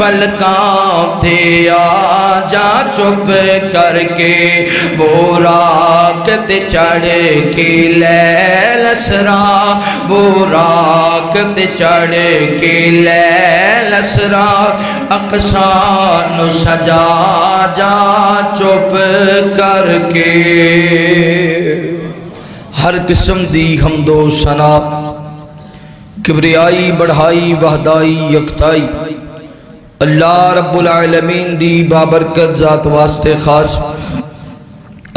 فلکاں تے آ جا چپ کر کے بوراک تے چڑھ کے لیل اسرا بوراک تے چڑھ کے لیل اسرا اقصیٰ نو سجا جا چپ کر کے۔ ہر قسم دی حمد و ثنا کبریائی بڑھائی وحدائی یکتائی اللہ رب العالمین دی بابرکت ذات واسطے خاص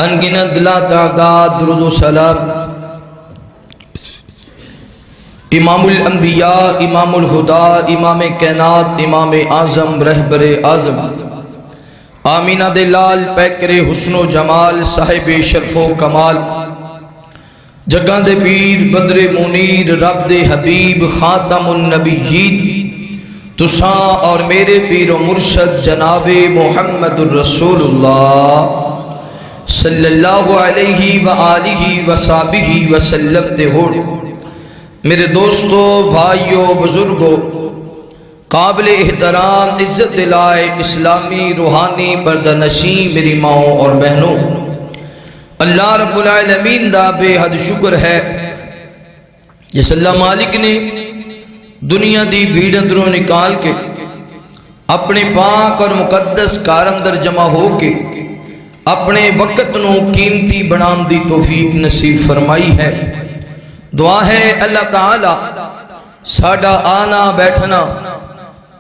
انگنت لا تعداد درود و سلام امام الانبیاء امام الہدا امام کائنات امام اعظم رہبر اعظم آمینہ دے لال پیکر حسن و جمال صاحب شرف و کمال جگہ دے پیر بدر منیر رب دے حبیب خاتم النبیین تساں اور میرے پیر و مرشد جناب محمد الرسول اللہ صلی اللہ علیہ وآلہ وصحبہ وسلم تے ہو۔ میرے دوستو بھائیو بزرگو قابل احترام عزت دلائے اسلامی روحانی بردنشین میری ماؤں اور بہنوں، اللہ رب العالمین دا بے حد شکر ہے جس اللہ مالک نے دنیا دی بھیڑ اندروں نکال کے اپنے پاک اور مقدس کار اندر جمع ہو کے اپنے وقت نو قیمتی بنام دی توفیق نصیب فرمائی ہے۔ دعا ہے اللہ تعالی ساڈا آنا بیٹھنا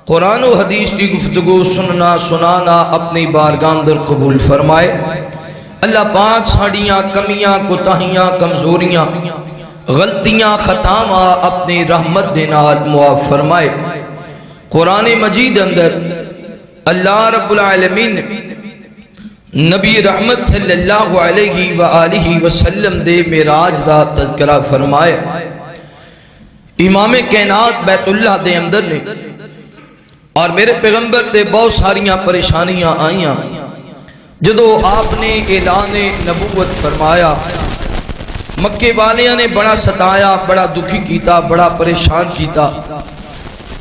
قرآن و حدیث کی گفتگو سننا سنانا اپنی بارگاہ اندر قبول فرمائے۔ اللہ پاک ساڑیاں کمیاں کوتاہیاں کمزوریاں غلطیاں خطاواں اپنی رحمت دے نال معاف فرمائے۔ قرآن مجید اندر اللہ رب العالمین نبی رحمت صلی اللہ علیہ وآلہ وسلم دے معراج دا تذکرہ فرمائے۔ امام کائنات بیت اللہ دے اندر نے اور میرے پیغمبر دے بہت ساریاں پریشانیاں آئیاں، جدو آپ نے اعلان نبوت فرمایا مکے والیاں نے بڑا ستایا بڑا دکھی کیتا بڑا پریشان کیتا،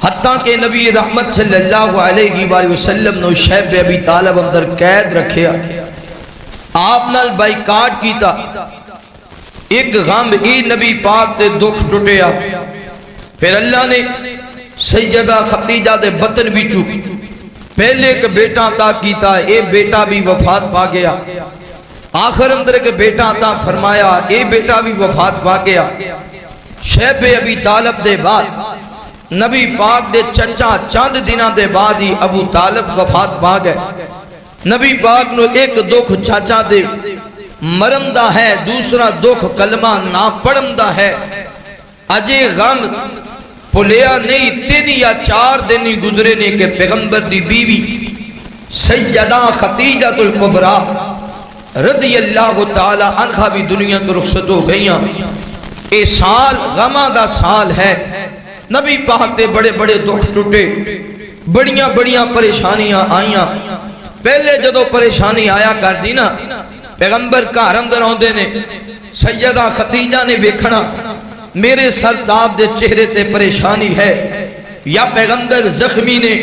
حتیٰ کہ نبی رحمت صلی اللہ علیہ وآلہ وسلم نے شیب ابی طالب اندر قید رکھیا، آپ نال بائیکاٹ کیتا۔ ایک غم ای نبی پاک دے دکھ ٹوٹیا، پھر اللہ نے سیدہ خدیجہ دے بطن بچو پہلے ایک بیٹا عطا کیتا، اے بیٹا بھی وفات پا گیا، آخر اندر ایک بیٹا عطا فرمایا، اے بیٹا بھی وفات پا گیا۔ شیب ابی طالب دے بعد نبی پاک دے چچا چاند دنہ دے بعد ہی ابو طالب وفات پا گئے۔ نبی پاک نو ایک دکھ چاچا دے مرندہ ہے، دوسرا دکھ کلمہ نا پڑھندہ ہے۔ اجے غم پلیا نہیں 3 یا 4 دن ہی گزرے نے کہ پیغمبر دی بیوی سیدہ خدیجہ الکبریٰ رضی اللہ تعالی عنہ بھی دنیا تو رخصت ہو گئیاں۔ اے سال غمہ دا سال ہے، نبی پاک دے بڑے بڑے دکھ ٹوٹے، بڑیاں بڑیاں پریشانیاں آئیاں۔ پہلے جدو پریشانی آیا کر دینا پیغمبر گھر اندر آندے نے سیدہ خدیجہ نے ویکھنا میرے سرداب دے چہرے تے پریشانی ہے، یا پیغمبر زخمی نے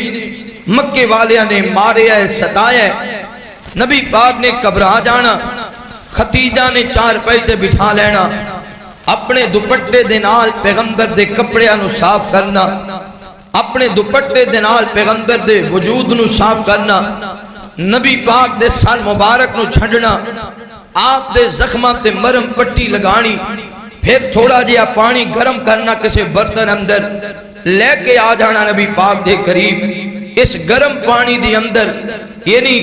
مکے والیاں نے مارے ہے ستایا ہے۔ نبی پاک نے گھبرا جانا، خدیجہ نے 4 پہیتے بٹھا لینا، اپنے دوپٹے دے نال پیغمبر دے کپڑیاں نو صاف کرنا، اپنے دوپٹے دے نال پیغمبر دے وجود نو صاف کرنا، نبی پاک دے سر مبارک نو چھڑنا، آپ دے زخمہ تے مرم پٹی لگانی، پھر تھوڑا جیا پانی گرم کرنا کسی برتن اندر لے کے آ جانا نبی پاک دے قریب۔ اس گرم پانی دے اندر یعنی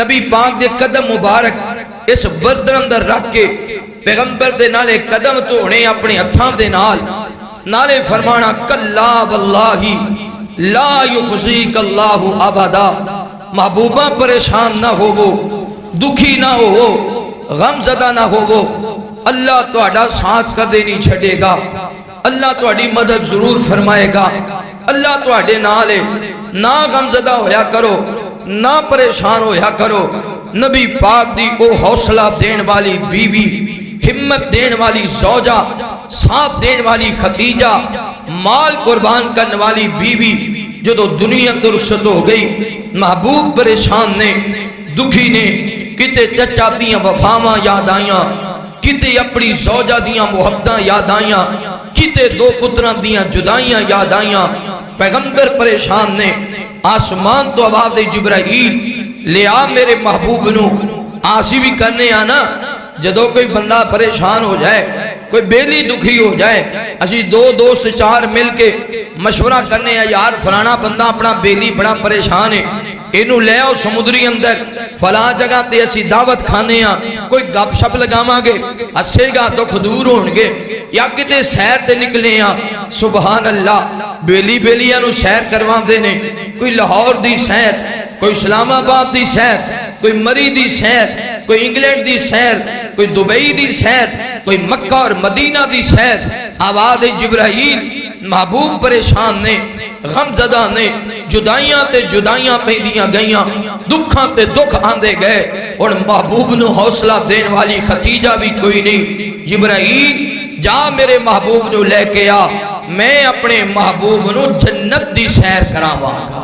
نبی پاک دے قدم مبارک اس برتن اندر رکھ کے پیغمبر دے نالے قدم توڑے اپنے ہتھاں دے نالے فرمانا کلا واللہ لا یخزیک اللہ ابدا، محبوبہ پریشان نہ ہو وہ، دکھی نہ ہو وہ، غم زدہ نہ ہو وہ، اللہ تہاڈا ساتھ کدے نہیں چھڑے گا، اللہ تہاڈی مدد ضرور فرمائے گا، اللہ تہاڈے نال ہے، نہ غمزدہ ہویا کرو، نہ پریشان ہویا کرو۔ نبی پاک دی او حوصلہ دین والی بیوی، ہمت دین والی زوجہ، ساتھ دین والی خدیجہ، مال قربان کرنے والی بیوی، جدو دنیا تو رخصت ہو گئی محبوب پریشان نے دکھی نے کتے چچا دیاں وفاواں یاد آئیاں کتے اپنی زوجہ دیاں محبتاں یاد آئیاں کتے دو پتران دیاں جدائیاں یاد آئیاں پیغمبر پریشان نے آسمان تو آواز دے جبرائیل لے آ میرے محبوب نو آسی بھی کرنے آنا جدو کوئی بندہ پریشان ہو جائے کوئی بیلی دکھی ہو جائے اسی دو دوست چار مل کے مشورہ کرنے ہیں یار فلانا بندہ اپنا بیلی بڑا پریشان ہے انہوں لے آؤ سمندری اندر فلاں جگہ تے اسی دعوت کھانے ہاں کوئی گپ شپ لگاواں گے ہسے گا دکھ دور ہون گے یا کتے سیر تے نکلے ہاں سبحان اللہ بیلیاں نو سیر کرواں دے نے کوئی لاہور دی سیر کوئی اسلام آباد دی سیر کوئی مری دی سیر کوئی انگلینڈ دی سیر کوئی دبئی دی سیر کوئی مکہ اور مدینہ دی سیر آواز جبرائیل محبوب پریشان نے غم زدہ نے جدائیاں پہندیاں گئیاں دکھاں تے دکھ آندے گئے اور محبوب نو حوصلہ دین والی ختیجہ بھی کوئی نہیں جبرائیل جا میرے محبوب نو لے کے آ میں اپنے محبوب نو جنت دی سیر کراواں گا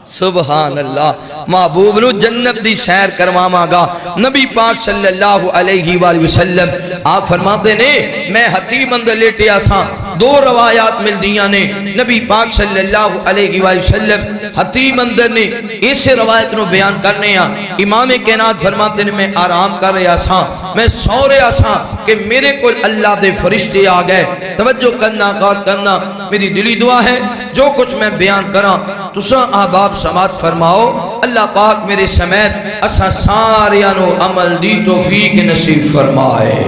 سبحان اللہ محبوب نو جنت دی سیر کرواواں گا نبی پاک صلی اللہ علیہ وآلہ وسلم آپ فرماتے نے میں حتیم اندر لیٹیا تھا دو روایات مل دیاں نے نبی پاک صلی اللہ علیہ وآلہ وسلم حتیم اندر نے اس روایت نو بیان کرنے ہیں امام کائنات فرماتے نے میں آرام کر رہا تھا میں سو رہا تھا کہ میرے کو اللہ دے فرشتے آ گئے توجہ کرنا غور کرنا میری دلی دعا ہے جو کچھ میں بیان کراں تساں احباب سماعت فرماؤ اللہ پاک میرے سمیت اسا ساریاں نو عمل دی توفیق نصیب فرمائے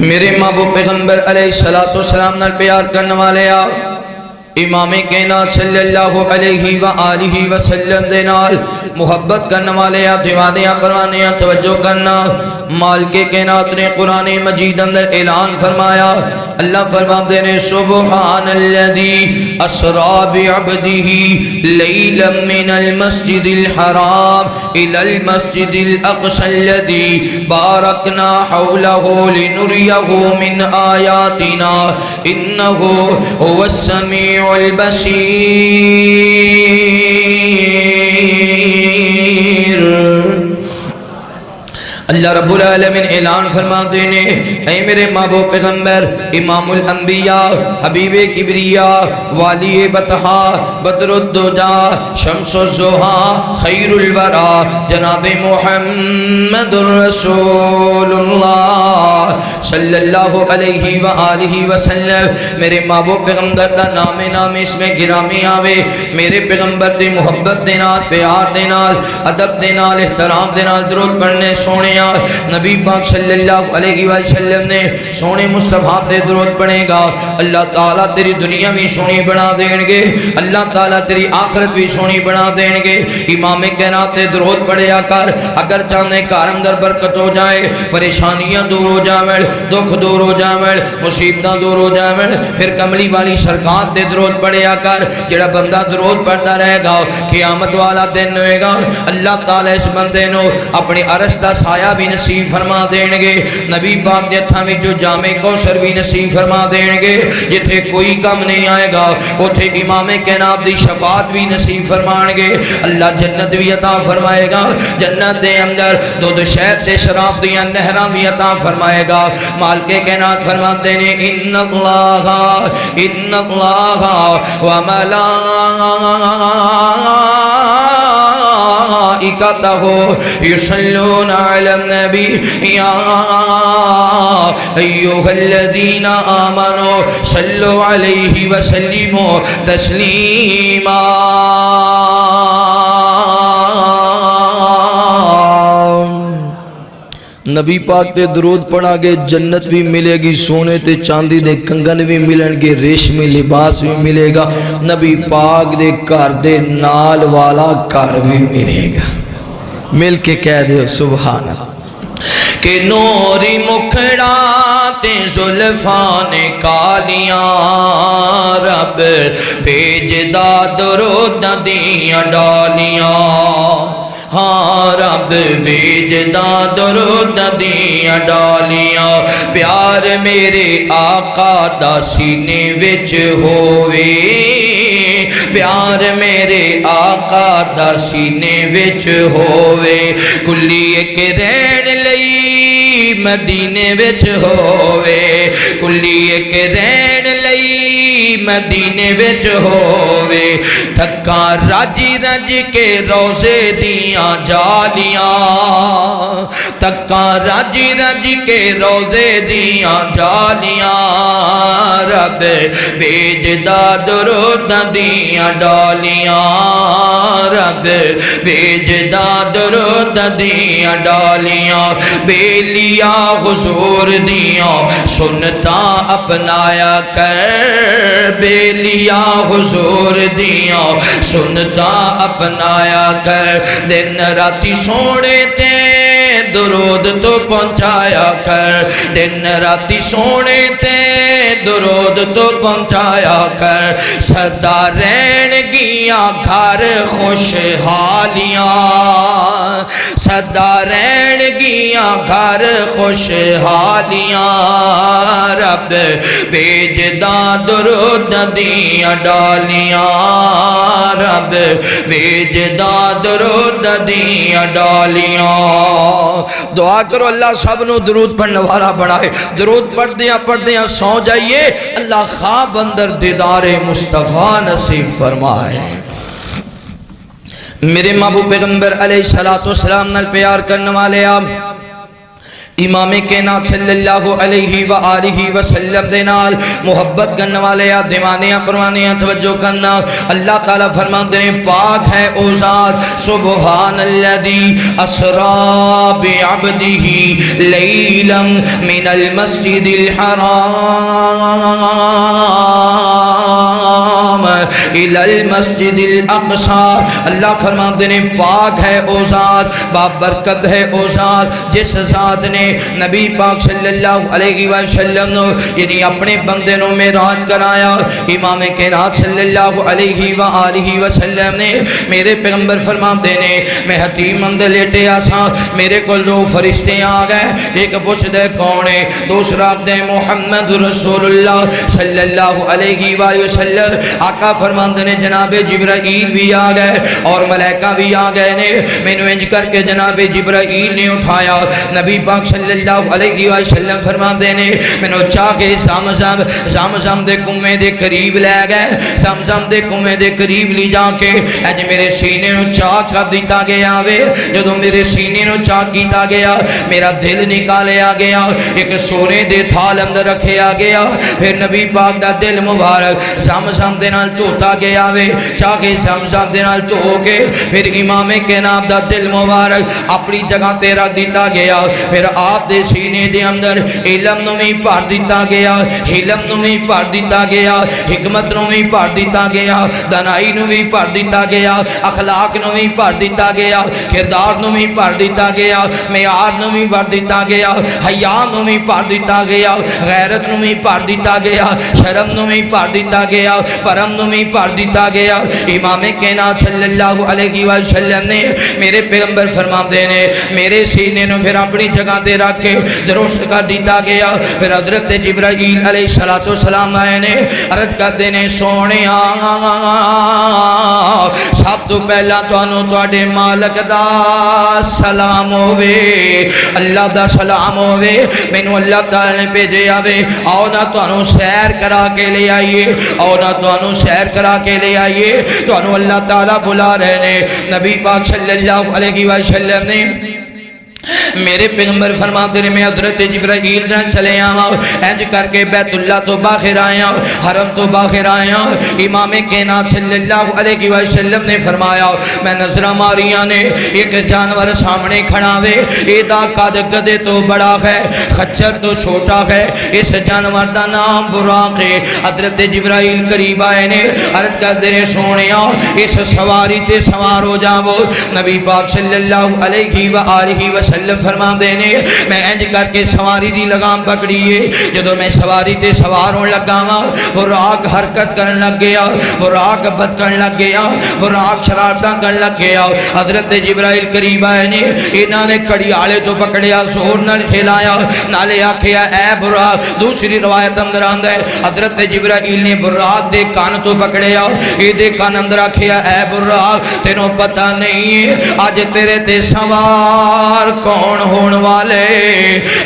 میرے محبوب پیغمبر علیہ السلام نال پیار کرنے والے آ امام کائنات صلی اللہ علیہ وآلہ وسلم دے نال محبت کرنے والے آ دیوانیاں پروانیاں توجہ کرنا مالک کائنات نے قرآن مجید اندر اعلان فرمایا اللہ فرماتے نے سبحان الذی اسرا بعبدہ لیلا من المسجد الحرام الى المسجد الاقصى الذی بارکنا حولہ لنریہ من آیاتنا انہ هو السمیع البصیر اللہ رب العالمین اعلان فرماتے نے اے میرے محبوب پیغمبر امام الانبیاء حبیب کبریاء والی بطحا بدر الدجا شمس الزہا خیر الورا جناب محمد رسول اللہ صلی اللہ علیہ وآلہ وسلم میرے محبوب پیغمبر دا نام اس میں گرامی آوے میرے پیغمبر دی محبت دینال پیار دینال ادب دینال احترام دینال درود پڑھنے سونے نبی پاک صلی اللہ علیہ وسلم نے سونے مصطفیٰ دے درود پڑھے گا اللہ تعالیٰ تیری دنیا بھی سونی بنا دیں گے اللہ تعالیٰ تیری آخرت بھی سونی بنا دیں گے امام کائنات دے درود پڑھیا کر اگر چاہنے کار اندر برکت ہو جائے پریشانیاں دور ہو جائیں دکھ دور ہو جائیں مصیبتاں دور ہو جائیں پھر کملی والی سرکار دے درود پڑھیا کر جڑا بندہ درود پڑھتا رہے گا قیامت والا دن ہوئے گا اللہ تعالیٰ اس بندے نو اپنی عرش دا سایہ بھی نصیب فرما دیں گے نبی پاک دے ہتھاں وچ جو جامع کوثر بھی نصیب فرما دیں گے جتھے کوئی کم نہیں آئے گا اوتھے امام کائنات دی شفاعت بھی نصیب فرمان گے اللہ جنت بھی عطا فرمائے گا جنت دے اندر دودھ شہد تے شراب دیاں نہراں بھی عطا فرمائے گا مالک کائنات فرماتے نے ان اللہ و ملائکتہ یصلون علی النبی یا ایوہ الذین آمنوا صلوا علیہ وسلموا تسلیما نبی پاک تے درود پڑھا گے جنت بھی ملے گی سونے تے چاندی دے کنگن بھی ملن گے ریشمی لباس بھی ملے گا نبی پاک دے گھر دے نال والا گھر بھی ملے گا مل کے کہہ دے سبحان اللہ کہ نوری مکھڑا تے زلفان کالیاں رب بھیج دا درود دیاں ڈالیاں ہاں رب بھیجدا درود دیاں ڈالیاں پیار میرے آقا دا سینے وچ ہووے پیار میرے آقا دا سینے وچ ہووے کلی ایک رہن لئی مدینے وچ ہووے کلی ایک رہن لئی مدینے وچ ہووے تھکا رج رج کے روزے دیاں جالیاں تھکا رج رج کے روزے دیاں جالیاں رب بھیجدا درود دیاں ڈالیاں رب بھیجدا درود دیاں ڈالیاں بیلیا حضور دیاں سنتا اپنایا کر بیلیا حضور دیاں سنتا اپنایا کر دن راتی سونے تے درود تو پہنچایا کر دن راتی سونے تے درود تو پہنچایا کر سدا رہن گیاں گھر خوشحالیاں سدا رہن گیاں گھر خوشحالیاں رب بھیجدا درود دیاں ڈالیاں رب بھیجدا درود دیاں ڈالیاں دعا کرو اللہ سب نو درود پڑھنے والا بڑھائے درود پڑھ دیاں سو جائیے اللہ خواب اندر دیدار مصطفیٰ نصیب فرمائے میرے محبوب پیغمبر علیہ السلام نال پیار کرنے والے آپ امام کائنات صلی اللہ علیہ وآلہ وسلم دے نال محبت کرنے والے دیوانیاں پروانیاں توجہ کرنا اللہ تعالیٰ فرماتے ہیں پاک ہے او ذات سبحان الذی اسرا بعبدہ لیلا من المسجد الحرام الى المسجد الاقصى اللہ فرماتے ہیں پاک ہے او ذات بابرکت ہے او ذات جس ذات نے نبی پاک صلی اللہ علیہ وسلم یعنی اپنے بندے نو معراج کرایا امام کائنات صلی اللہ علیہ وآلہ وسلم نے میرے پیغمبر فرماتے نے میں حتیم اندر لیٹے آسا میرے کو دو فرشتے آ گئے ایک پوچھ دے کون ہے دوسرا دے محمد رسول اللہ صلی اللہ علیہ وآلہ وسلم آقا فرماتے نے جناب جبرائیل بھی آ گئے اور ملائکہ بھی آ گئے نے میں نے انج کر کے جناب جبرائیل نے اٹھایا نبی پاک صلی اللہ علیہ وسلم فرماتے نے میں نے چاہ کے زمزم دے کنویں دے قریب لے گئے زمزم دے کنویں دے قریب لی جا کے اج میرے سینے نو چاہ کر دیتا گیا وے جدوں میرے سینے نو چاہ کیتا گیا میرا دل نکالیا گیا ایک سونے دے تھال اندر رکھیا گیا پھر نبی پاک دا دل مبارک زمزم دے نال دھوتا گیا وے چاہ کے زمزم دے نال دھو کے پھر امام کائنات دا دل مبارک اپنی جگہ تے رکھ دیتا گیا پھر آپ دے سینے دے اندر علم نو بھی بھر دیتا گیا علم نو بھی بھر دیتا گیا حکمت نو بھی بھر دیتا گیا دانائی نو بھی بھر دیتا گیا اخلاق نو بھی بھر دیتا گیا کردار نو بھی بھر دیتا گیا معیار نو بھی بھر دیتا گیا حیا نو بھی بھر دیتا گیا غیرت نو بھی بھر دیتا گیا شرم نو بھی بھر دیتا گیا کرم نو بھی بھر دیتا گیا امام کائنات صلی اللہ علیہ وسلم نے میرے پیغمبر فرماتے نے میرے سینے نو پھر اپنی جگہ دے رکھ کے درست کر دیتا گیا پھر حضرت جبرائیل علیہ السلام آئے نے عرض کرتے نے سونے سب تو پہلا تواڈے مالک دا سلام ہووے اللہ دا سلام ہووے مینوں اللہ تعالی نے بھیجے آوے آؤ نہ تانوں سیر کرا کے لے آئیے آؤ نہ تانوں سیر کرا کے لے آئیے تانوں اللہ تعالی بلا رہے نے نبی پاک صلی اللہ علیہ وسلم نے میرے پیغمبر فرماتے ہیں میں حضرت جبرائیل نہ چلے آواں انج کر کے بیت اللہ تو باہر آیا حرم تو باہر آیا امام کائنات صلی اللہ علیہ وسلم نے فرمایا میں نظر ماریاں نے ایک جانور سامنے کھڑا وے ایدا قد گدے تو بڑا ہے خچر تو چھوٹا ہے اس جانور دا نام براق ہے حضرت جبرائیل قریب آئے نے عرض کرتے نے سونیا اس سواری تے سوار ہو جاؤ نبی پاک صلی اللہ علیہ وآلہ وسلم وسلم فرما دینے میں انج کر کے سواری دی لگام پکڑیے جدو میں سواری تے سوار ہون لگا وا براق حرکت کرن لگ گیا براق بد کرن لگ گیا براق شرارتاں کرن لگ گیا حضرت جبرائیل قریب آئے نے انہاں نے کڑی آلے تو پکڑیا زور نال کھلایا نالے آکھیا اے براق دوسری روایت اندر آندا ہے حضرت جبرائیل نے براق دے کان تو پکڑیا اے دے کان اندر آکھیا اے براق تینوں پتہ نہیں ہے آج تیرے تے سوار کون ہون والے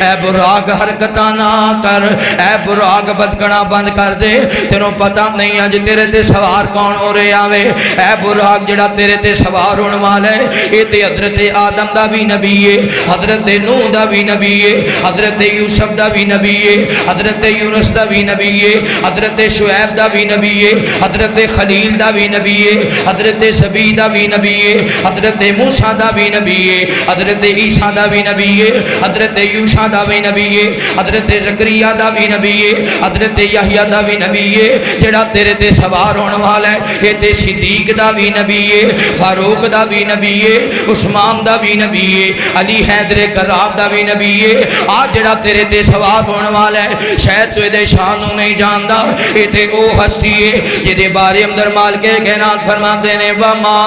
اے براق حرکتاں نہ کر اے براق بدکنا بند کر دے تینوں پتہ نہیں آج تیرے تے سوار کون ہو رہے آوے اے براق جڑا تیرے تے سوار ہون والے اے تے حضرت آدم دا بھی نبی ہے حضرت نوح دا بھی نبی ہے حضرت یوسف دا بھی نبی ہے حضرت یونس دا بھی نبی ہے حضرت شعیب دا بھی نبی ہے حضرت خلیل دا بھی نبی ہے حضرت زبی دا بھی نبی ہے حضرت موسیٰ دا بھی نبی ہے حضرت عیسیٰ دا بھی نبی ہے حضرت یوشع دا بھی نبی ہے حضرت زکریا دا بھی نبی ہے حضرت یحییٰ دا بھی نبی ہے جڑا تیرے تے سوار ہونے والا ہے یہ تے صدیق دا بھی نبی ہے فاروق دا بھی نبی ہے عثمان دا بھی نبی ہے علی حیدر کرار دا بھی نبی ہے آج جڑا تیرے تے سوار ہونے والا ہے شاید تو دے شانوں نہیں جاندا یہ تے او ہستی ہے جدے بارے اندر مال کے کائنات فرما دینے وما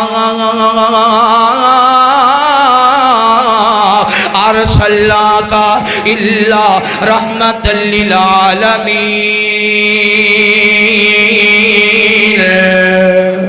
ارسلناک الا رحمت للعالمین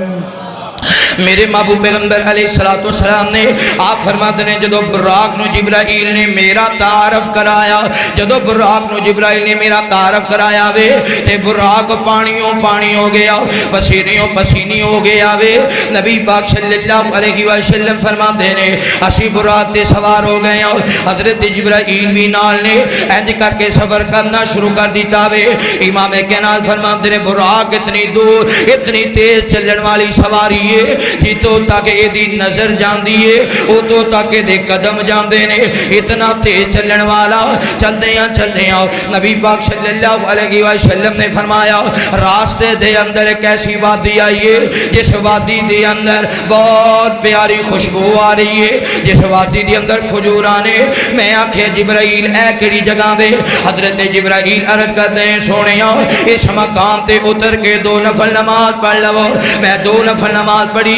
میرے محبوب پیغمبر علیہ السلام نے آپ فرماتے ہیں جدو براق نو جبرائیل نے میرا تعارف کرایا جدو براق نو جبرائیل نے میرا تعارف کرایا وے تے براق پانیوں پانی ہو گیا پسینیوں پسینی ہو گیا وے نبی پاک صلی اللہ علیہ وسلم فرماتے ہیں اسی براق تے سوار ہو گئے حضرت جبرائیل بھی نال نے انج کر کے سفر کرنا شروع کر دیتا وے امام کائنات فرماتے ہیں براق اتنی دور اتنی تیز چلن والی سواری ہے جی تو تاکہ یہ دی نظر جان دیئے او تو تاکہ دے قدم جان دینے اتنا تیز چلن والا چل دیاں نبی پاک صلی اللہ علیہ وسلم نے فرمایا راستے دے اندر ایک ایسی وادی آئیے جس وادی دے اندر بہت پیاری خوشبو آ رہی ہے جس وادی دے اندر کھجور آنے میں آنکھیں جبرائیل اے کڑی جگہ دے حضرت جبرائیل عرض کرتے ہیں سونیاں اس مقام تے اتر کے 2 نفل نماز پڑھ لو میں 2 نفل نماز پڑھی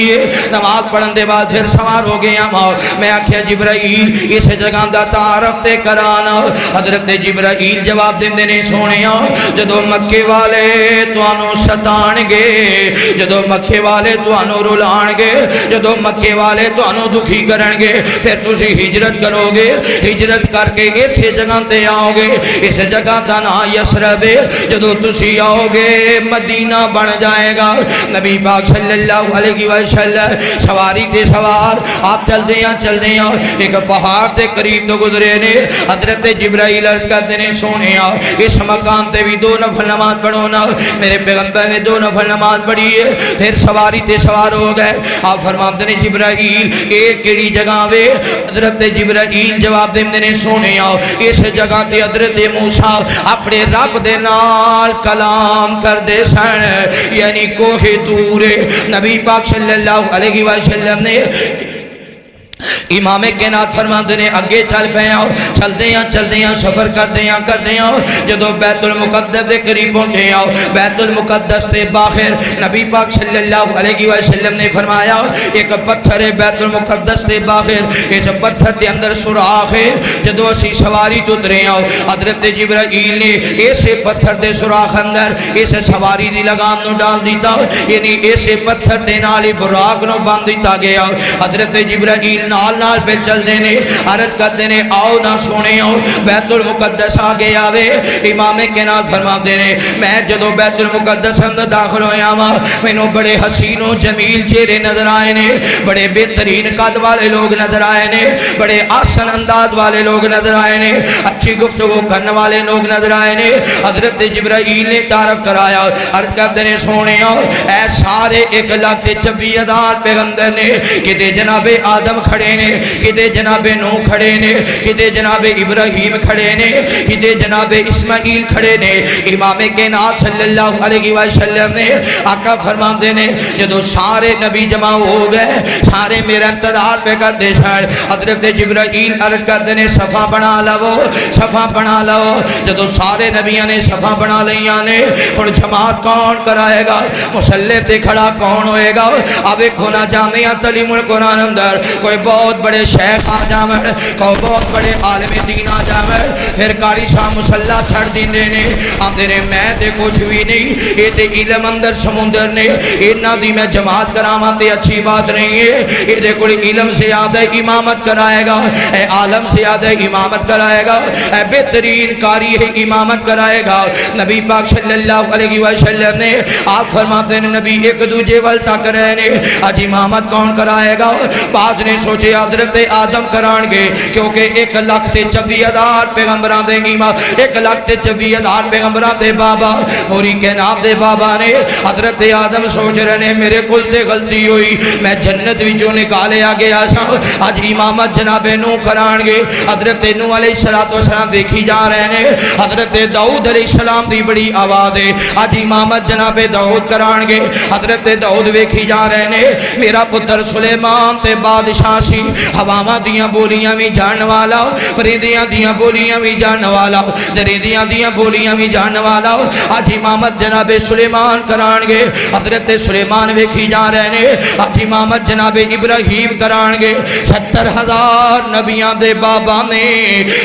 نماز پڑھن دے بعد پھر سوار ہو گیا میں آکھیا جبرائیل اس جگہ دا تعارف تے کرانا حضرت جبرائیل جواب دیندے نے سونیا جدو مکے والے تانوں ستان گے جدو مکے والے تانوں رلان گے جدو مکے والے تانوں دکھی کرن گے پھر تسی ہجرت کرو گے ہجرت کر کے اس جگہ تے آؤ گے اس جگہ دا نام یثرب جدو تسی آؤ گے مدینہ بن جائے گا نبی پاک صلی اللہ علیہ وسلم سواری تے سوار آپ چل دیاں ایک پہاڑ تے قریب تو گزرے نے حضرت جبرائیل عرض کرتے نے سونیا اس مقام تے بھی 2 نفل نماز پڑھونا میرے پیغمبر نے 2 نفل نماز پڑھی ہے پھر سواری تے سوار ہو گئے آپ فرماتے نے جبرائیل ایک کیڑی جگہ وے حضرت جبرائیل جواب دیندے نے سونیا اس جگہ تے حضرت موسیٰ اپنے رب دے نال کلام کر دے سن یعنی کوہ طور نبی پاک صلی اللہ علیہ وسلم نے امام کائنات فرماتے نے اگے چل پے آؤ چلدے ہیں سفر کردے ہیں جدو بیت المقدس دے قریب پہنچے آؤ بیت المقدس دے باہر نبی پاک صلی اللہ علیہ وسلم نے فرمایا ایک پتھر ہے بیت المقدس دے باہر اس پتھر دے اندر سوراخ ہے جدو اسی سواری تو اترے آؤ حضرت جبرائیل نے ایسے پتھر دے سوراخ اندر اس سواری دی لگام نو ڈال دیتا یعنی ایسے پتھر دے نالی براق نو باندھ دیتا گیا حضرت جبرائیل نال پہ چل دینے عرض کرتے نے آؤ نہ سونے آؤ بیت المقدس آگے آوے امام کائنات فرما دینے میں جدو بیت المقدس اندر داخل ہویا ماں میں نو بڑے حسین و جمیل چہرے نظر آئے نے بڑے بہترین قد والے لوگ نظر آئے نے بڑے آسن انداز والے لوگ نظر آئے نے اچھی گفتگو کرنے والے لوگ نظر آئے نے حضرت جبرائیل نے تعارف کرایا عرض کرتے نے سونے آؤ اے سارے 1,26,000 پیغمبر نے کہ جناب آدم کھڑے نے نے، کدے جناب نوح کھڑے نے، کدے جناب ابراہیم کھڑے نے، کدے جناب اسماعیل کھڑے نے۔ امام کائنات صلی اللہ علیہ وسلم نے آقا فرماندے نے جدو سارے نبی جمع ہو گئے، سارے میرا انتظار پہ کرتے سن، حضرت جبرائیل عرض کرتے نے صفا بنا لو، صفا بنا لو۔ جدو سارے نبیاں نے صفا بنا لیاں نے، اور جماعت کون کرائے گا؟ مصلی تے کھڑا کون ہوئے گا؟ اب کھونا جامعہ تعلیم القرآن اندر کوئی بہت بڑے شیخ آ جاویں، کوئی بہت بڑے عالم دین آ جاویں، پھر قاری صاحب مصلی چھڑ دیندے نے، آندے نے میں تے کچھ بھی نہیں، یہ تے علم اندر سمندر نے، انہاں دی میں جماعت کراواں تے اچھی بات نہیں ہے، یہ دے کوئی علم سے زیادہ امامت کرائے گا، اے عالم سے زیادہ امامت کرائے گا، اے بہترین قاری ہے امامت کرائے گا۔ نبی پاک صلی اللہ علیہ وسلم نے آپ فرماتے ہیں نبی ایک دوجے ول تک رہے نے، اج امامت کون کرائے گا؟ بعض نے سوچے حضرت آدم کران گے، کیونکہ 1,24,000 پیغمبران دے امام، 1,24,000 پیغمبران دے بابا، پوری کائنات دے بابا نے حضرت آدم سوچ رہے نے میرے کل تے غلطی ہوئی، میں جنت وچوں نکالیا گیا سا، اج امامت جناب نوح کران گے۔ حضرت نوح علیہ السلام دیکھی جا رہے نے، حضرت داؤد علیہ السلام دی بڑی آواز ہے، اج امامت جناب داؤد کران گے۔ حضرت داؤد ویکھی جا رہے نے، میرا پتر سلیمان تے بادشاہ سی، ہواواں دیاں بولیاں بھی جان والا، پرندیاں دیاں بولیاں بھی جان والا، درندیاں دیاں بولیاں بھی جان والا، اج امامت جناب سلیمان کران گے۔ حضرت سلیمان ویکھی جا رہے نے، اج امامت جناب ابراہیم کران گے۔ 70,000 نبیاں دے بابا نے،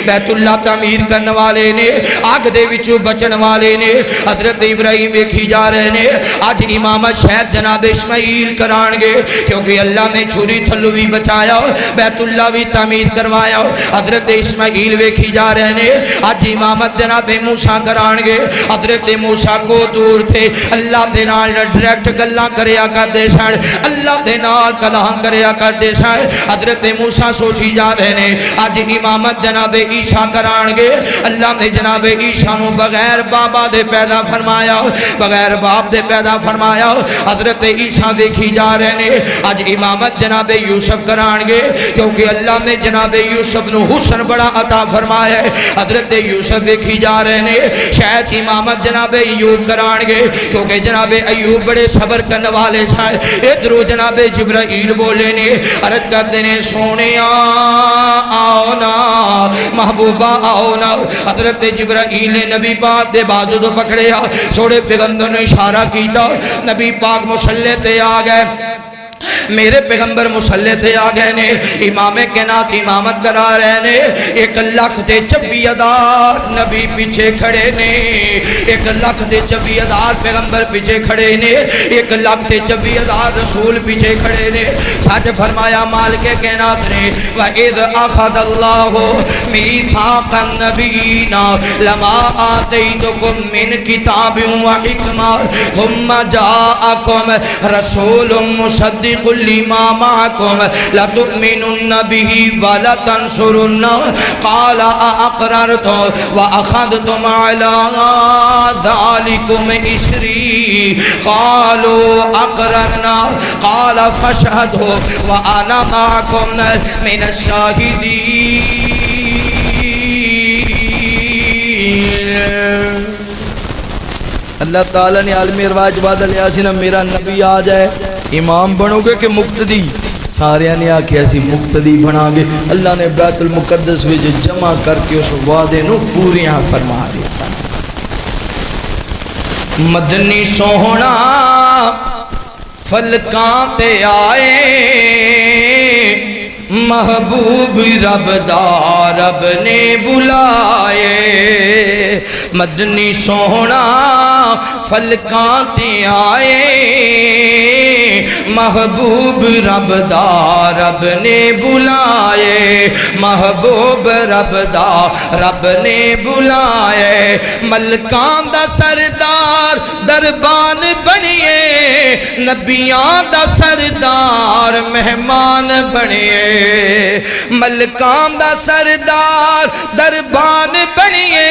بیت اللہ تعمیر کرن والے نے، آگ دے وچوں بچن والے نے، حضرت ابراہیم ویکھی جا رہے نے، اج امامت شاید جناب اسماعیل کران گے، کیونکہ اللہ نے چھری تھلو بھی بچایا، بیت اللہ بھی تعمیر کروایا۔ حضرت اسماعیل ویکھی جا رہے نے، اج امامت جناب موسیٰ کران گے۔ حضرت موسیٰ کو دور تھے، اللہ دے نال ڈائریکٹ گلاں کریا کردے سن، اللہ دے نال کلام کریا کردے سن۔ حضرت موسیٰ سوچی جا رہے نے، اج امامت جناب عیسیٰ کران گے۔ اللہ نے جناب عیسیٰ نو بغیر بابا دے پیدا فرمایا، بغیر باپ دے پیدا فرمایا۔ حضرت عیسیٰ دیکھی جا رہے نے، اج امامت جناب یوسف کران گے، کیونکہ اللہ نے جناب یوسف نو حسن بڑا عطا فرمایا ہے۔ حضرت یوسف دیکھی جا رہے نے، شاید امامت جناب ایوب کران گے، کیونکہ جناب ایوب بڑے صبر کرنے والے سائے۔ ادھرو جناب جبرائیل بولے نے، عرض کرتے نے سونیا آؤ نا، محبوبہ آؤ نا۔ حضرت جبرائیل نے نبی پاک دے بازو تو پکڑیا، چھوڑے پیغمبر نے اشارہ کیتا، نبی پاک مصلی تے آ گئے، میرے پیغمبر مصلی تے آ گئے نے، امام کائنات امامت کرا رہے نے۔ 1,24,000 نبی پیچھے کھڑے نے، 1,24,000 پیغمبر پیچھے کھڑے نے، 1,24,000 رسول پیچھے کھڑے نے۔ سچ فرمایا مالک کائنات نے، وَإِذْ أَخَذَ اللَّهُ مِيثَاقَ النَّبِيِّينَ لَمَا آتَيْتُكُم مِّن كِتَابٍ وَحِكْمَةٍ ثُمَّ جَاءَكُمْ رَسُولٌ مُصَدِّقٌ لِمَا مَعَكُمْ لَتُؤْمِنُنَّ بِهِ وَلَتَنْصُرُنَّهُ قَالَ أَأَقْرَرْتُمْ وَأَخَذْتُمْ عَلَىٰ ذَلِكُمْ إِصْرِي قَالُوا أَقْرَرْنَا قَالَ فَاشْهَدُوا وَأَنَا مَعَكُمْ مِنَ الشَّاهِدِينَ۔ اللہ تعالیٰ نے عالم ارواج بادل یاسین میرا نبی آ جائے امام بنو گے کہ مقتدی؟ سارے نے آکھیا سی مقتدی بنا گے۔ اللہ نے بیت المقدس میں جمع کر کے اس وعدے نو پوریاں فرما دیا۔ مدنی سوہنا فلکاں تے آئے، محبوب رب دا رب نے بلائے۔ مدنی سوہنا فلکاں تے آئے، محبوب رب دا رب نے بلائے، محبوب رب دا رب نے بلائے۔ ملکاں دا سردار دربان بنیے، نبیاں دا سردار مہمان بنیے۔ ملکاں دا سردار دربان بنیے،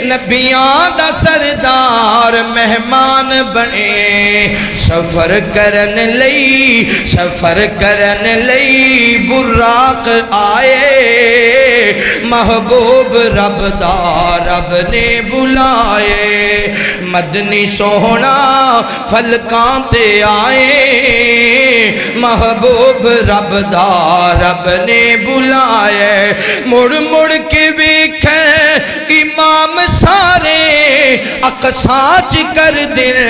نبیاں دا سردار مہمان بنیے۔ سفر کرن لئی سفر کرن لئی براق آئے محبوب رب دا رب نے بلائے مدنی سوہنا فلکاں تے آئے محبوب رب دا رب نے بلائے مڑ مڑ کے ویکھے امام سارے اقصاچ کر دن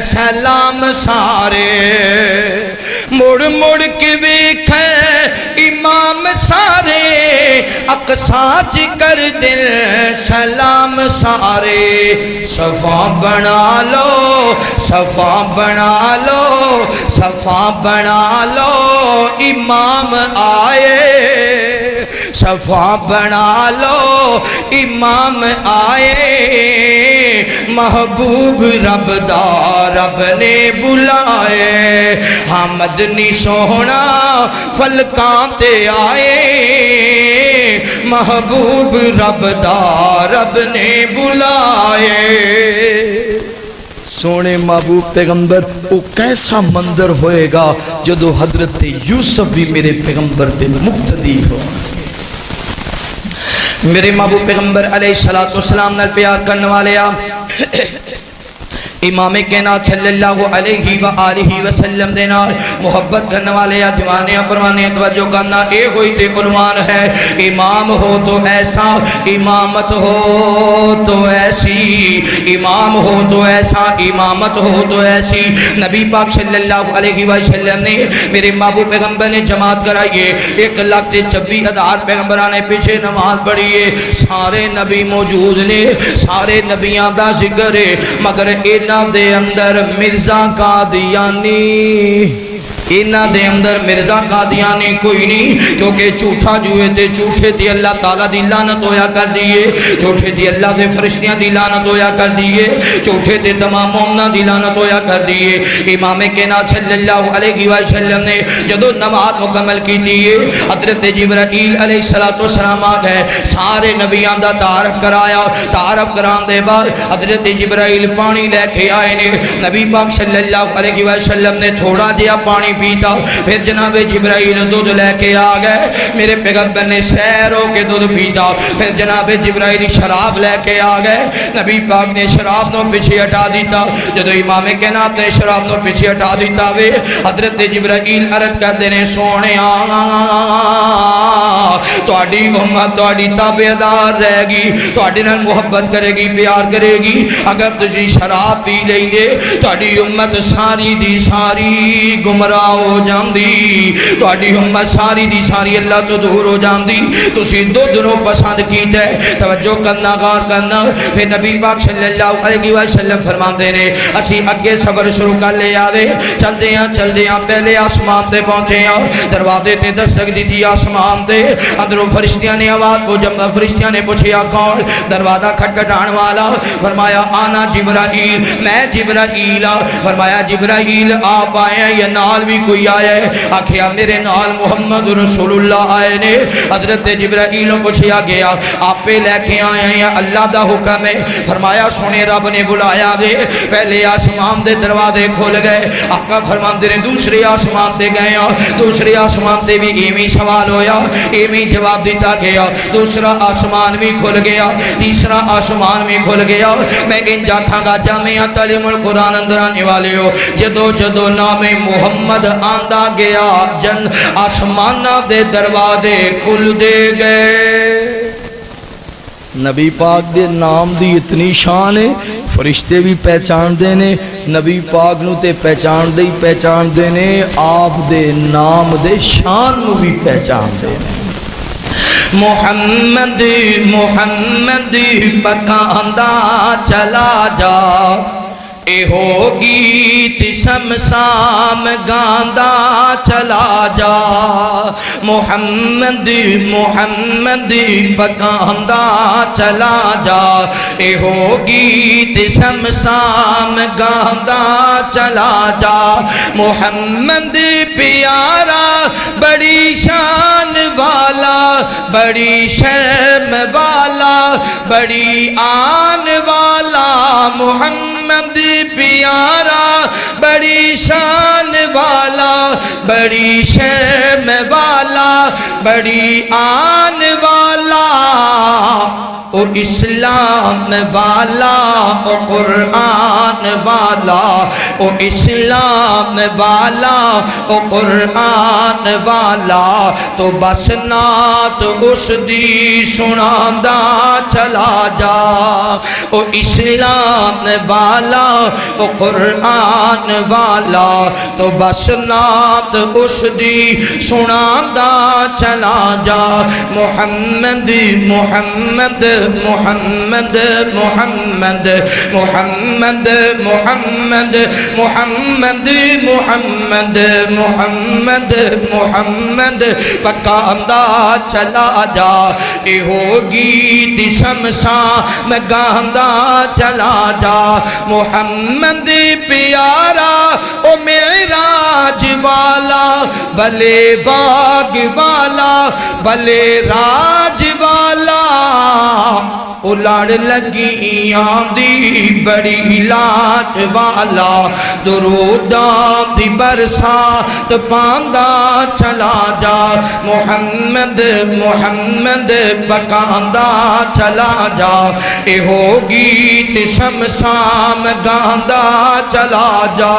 سلام سارے مڑ مڑ کے ویکھے امام سارے اقصاچ کر دن سلام سارے صفا بنا لو صفا بنا لو صفا بنا لو امام آئے صفا بنا لو امام آئے محبوب رب دا رب نے بلائے ہاں مدنی سوہنا فلکاں تے آئے محبوب رب دا رب نے بلائے سونے محبوب پیغمبر وہ کیسا منظر ہوئے گا جدو حضرت یوسف بھی میرے پیغمبر دے مقتدی ہو میرے محبوب پیغمبر علیہ السلام نال پیار کرنے والے امام کائنات صلی اللہ علیہ وآلہ وسلم دے نال محبت کرنے والے دیوانے پروانے توجہ کرنا اے ہوئی تے عنوان ہے امام ہو تو ایسا امامت ہو تو ایسی امام ہو تو ایسا امامت ہو تو ایسی نبی پاک صلی اللہ علیہ وسلم نے میرے محبوب پیغمبر نے جماعت کرائیے 1,26,000 پیغمبرانے پیچھے نماز پڑھیے سارے نبی موجود نے سارے نبیاں دا ذکر ہے مگر دے اندر مرزا قادیانی انہ دے اندر مرزا قادیانی کوئی نہیں کیونکہ جھوٹا جوئے تے جھوٹے دی اللہ تعالیٰ دی لعنت ہویا کر دیئے جھوٹے دی اللہ دے فرشتیاں دی لعنت ہویا کر دیئے جھوٹے دے تمام مومنہ دی لعنت ہویا کر دیئے امام کائنات صلی اللہ علیہ وسلم نے جدو نماز مکمل کی دیئے حضرت جبرائیل علیہ السلام آ گئے سارے نبیان دا تعارف کرایا تعارف کران دے بعد حضرت جبرائیل پانی لے کے آئے نے نبی پاک صلی اللہ علیہ وسلم نے تھوڑا دیا پانی پیتا پھر جناب جبرائیل دودھ لے کے آ گئے میرے پیغمبر نے سیر ہو کے دودھ پیتا پھر جناب جبرائیل شراب لے کے آ گئے نبی پاک نے شراب نو پیچھے ہٹا دیتا جدو امام کائنات نے شراب نو پیچھے ہٹا دیتا وے حضرت جبرائیل عرض کہتے ہیں سونے تہاڈی امت تہاڈی تابعدار رہے گی تہاڈے نال محبت کرے گی پیار کرے گی اگر تسی شراب پی لئی گے تہاڈی امت ساری دی ساری گمراہ ہو جاندی تہاڈی امت ساری دی ساری اللہ تو دور ہو جاندی تسی دودھ نو پسند کیتا ہے توجہ کرنا غور کرنا پھر نبی پاک صلی اللہ علیہ وسلم فرماندے نے اسی اگے سفر شروع کر لے آوے چلدے ہاں پہلے آسمان تے پہنچے ہاں دروازے تے دستک دی تھی آسمان تے اندروں فرشتیاں نے آواز کو جب فرشتیاں نے پوچھیا کون دروازہ کھٹکھٹان والا فرمایا آنا جبرائیل میں جبرائیل فرمایا جبرائیل آپ آئے ہیں یا نال بھی کوئی آیا ہے آکھیا میرے نال محمد رسول اللہ آئے نے حضرت جبرائیل پوچھیا گیا آپ پہ لے کے آئے ہیں یا اللہ دا حکم ہے فرمایا سونے رب نے بلایا دے پہلے آسمان دے دروازے کھول گئے آقا فرماندے نے دوسرے آسمان تے گئے دوسرے آسمان تے بھی ایمی سوال ہویا ایمی جواب دیتا گیا دوسرا آسمان بھی کھل گیا تیسرا آسمان بھی کھل گیا میں ان جاکھاں گا جامعہ تعلیم القرآن اندر آنے والے ہو جدو جدو نام محمد آندہ گیا جن آسمانہ دے دروازے کھل دے گئے نبی پاک دے نام دی اتنی شان ہے فرشتے بھی پہچان دینے نبی پاک نو تے پہچان دینے آپ دے نام دے شان نو بھی پہچان دینے محمد محمد پکاندہ چلا جا اے ہو گیت سمسام گاندہ چلا جا محمد محمد پکاندہ چلا جا اے ہو گیت سمسام گاندہ چلا جا محمد پیارا بڑی شان والا بڑی شرم والا بڑی آن والا محمد پیارا بڑی شان والا بڑی شرم والا بڑی آن والا او اسلام والا او قرآن والا او اسلام والا او قرآن والا تو بس نات اس دی سناندا چلا جا او اسلام والا او قرآن والا تو بس نات اس دی سناندا چلا جا محمد محمد محمد محمد محمد محمد محمد محمد محمد محمد پکا آندا چلا جا اے ہوگی دسم سا میں گاندہ چلا جا محمد پیارا او معراج والا بلے باغ والا بلے راج والا او لڑ لگی آندی بڑی لاج والا دروداں دی برسات پاندا چلا جا محمد محمد پکاندا چلا جا اے ہوگی تسم سام گاندا چلا جا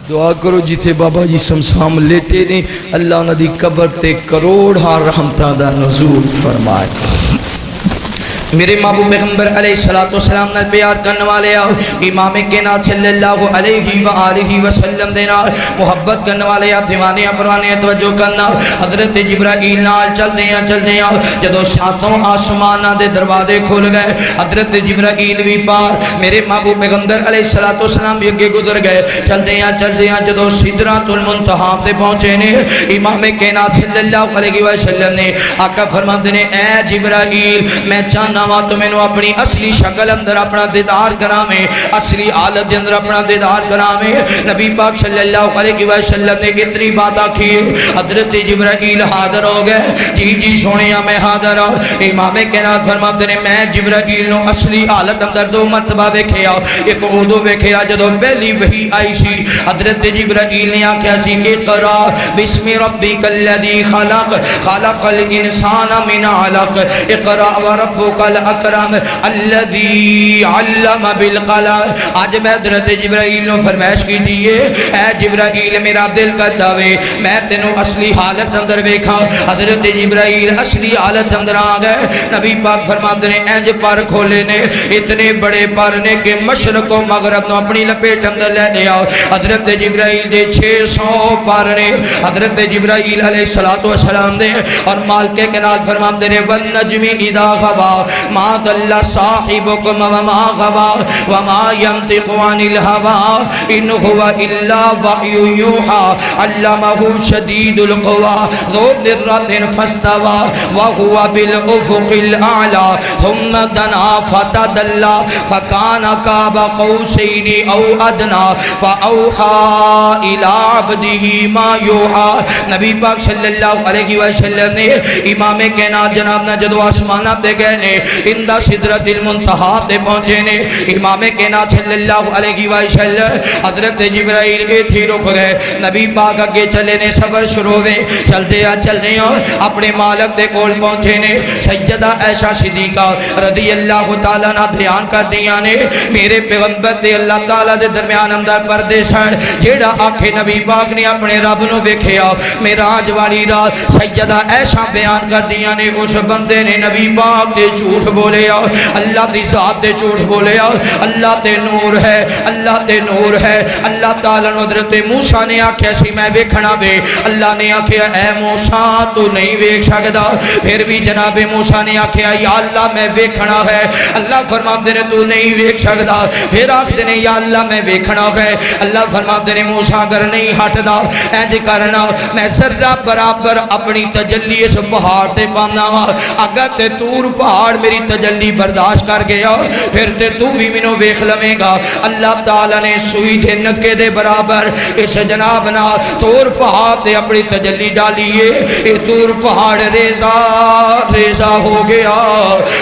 دعا کرو جیتے بابا جی سمسام لیٹے نے اللہ انہاں دی قبر تے کروڑاں رحمتاں دا نزول فرمائے میرے محبوب پیغمبر علیہ السلام نے پیار کرنے والے آؤ امام کائنات صلی اللہ علیہ وآلہ وسلم دینا محبت کرنے والے آؤ دیوانے پروانے توجہ کرنا حضرت جبرائیل نال چل دیا جدو ساتوں آسمانہ دے دروازے کھول گئے حضرت جبرائیل بھی پار میرے محبوب پیغمبر علیہ السلام بھی اگے گزر گئے چل دیا جدو سدرۃ المنتہا تے پہنچے نے امام کائنات صلی اللہ علیہ وسلم نے آقا فرماتے نے اے جبرائیل میں چاہنا تو میں نے اپنی اصلی شکل اندر اپنا دیدار کرامیں اصلی حالت اندر اپنا دیدار کرامیں نبی پاک صلی اللہ علیہ وسلم نے کتنی بات آکھی حضرت جبرائیل حاضر ہو گئے جی سونیا میں حاضر ہوں امام کائنات فرماتے ہیں میں جبرائیل نو اصلی حالت اندر دو مرتبہ ویکھیا ایک اودو ویکھیا جدو پہلی وحی آئی سی حضرت جبرائیل نے آکھیا سی اقرا بسم ربک الذی خلق خلق الانسان من علق اقرا وربک الاکرم الذی علم بالقلم آج میں حضرت جبرائیل نے فرمائش کی دیئے اے جبرائیل میرا دل کرتا وے میں تینوں اصلی حالت اندر ویکھا حضرت جبرائیل اصلی حالت اندر آ گئے نبی پاک فرماتے ہیں اینج پر کھولے نے اتنے بڑے پر نے کہ مشرق و مغرب نو اپنی لپیٹ اندر لے دیا حضرت جبرائیل دے 600 پر نے حضرت جبرائیل علیہ السلام دے اور مالک کائنات فرماتے ہیں والنجم اذا غوا ما ضل صاحبكم وما غوا وما ينطق عن الهوى ان هو الا وحي يوحى علمه شديد القوى ذو مرة فاستوى وهو بالافق الاعلى ثم دنا فتدلى فكان قاب قوسين او ادنى فاوحى الى عبده ما يوحى نبی پاک صلی اللہ علیہ وسلم نے امام کائنات جناب نے جدو آسمانہ دے گئے نے اندہ سدرۃ المنتہا تے پہنچے نے امام کائنات صلی اللہ علیہ وسلم حضرت جبرائیل کے تھی رک گئے نبی پاک اگے چلے نے سفر شروع ہوئے چلتے اپنے مالک دے کول پہنچے نے سیدہ عائشہ صدیقہ رضی اللہ تعالیٰ نہ بیان کر دیا نے میرے پیغمبر دے اللہ تعالیٰ دے درمیان اندر پردے سن جیڑا آنکھیں نبی پاک نے اپنے رب نو ویکھیا معراج والی رات سیدہ عائشہ بیان کر دیا نے اس بندے نے نبی پاک دے جھوٹ بولے اللہ دی ذات دے جھوٹ بولے اللہ دے نور ہے اللہ دے نور ہے اللہ تعالیٰ نے حضرت موسیٰ نے آکھیا سی میں ویکھنا بے اللہ نے آکھیا اے موسیٰ تو نہیں ویکھ سکدا پھر بھی جناب موسیٰ نے آکھیا یا اللہ میں ویکھنا ہے اللہ فرماتے نے تو نہیں ویکھ سکدا پھر آکھتے نے یا اللہ میں ویکھنا ہے اللہ فرماتے نے موسیٰ اگر نہیں ہٹدا اینج کرنا میں ذرہ برابر اپنی تجلی اس پہاڑ تے پانا اگر تے تور پہاڑ میری تجلی برداشت کر گیا پھر تے تو بھی مینوں ویکھ لویں گا۔ اللہ تعالیٰ نے سوئی دے نکے دے برابر اس جناب نا طور پہاڑ تے اپنی تجلی ڈالیے، اے طور پہاڑ ریزہ ریزہ ہو گیا۔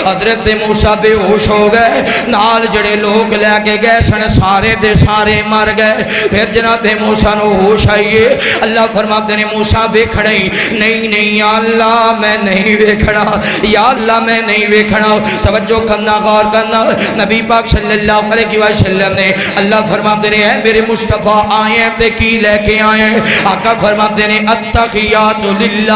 حضرت موسیٰ بے ہوش ہو گئے، نال جڑے لوگ لے کے گئے سن سارے دے سارے مر گئے۔ پھر جناب موسیٰ نو ہوش آئیے، اللہ فرماتے نے موسیٰ ویکھنا ہی نہیں نہیں یا اللہ میں نہیں ویکھنا، یا اللہ میں نہیں ویکھنا۔ توجہ کرنا غور کرنا، نبی پاک صلی اللہ علیہ وسلم نے اللہ فرماتے نے اے میرے مصطفیٰ آئے ہیں تے کی لے کے آئے ہیں؟ آقا فرماتے نے التحیات للہ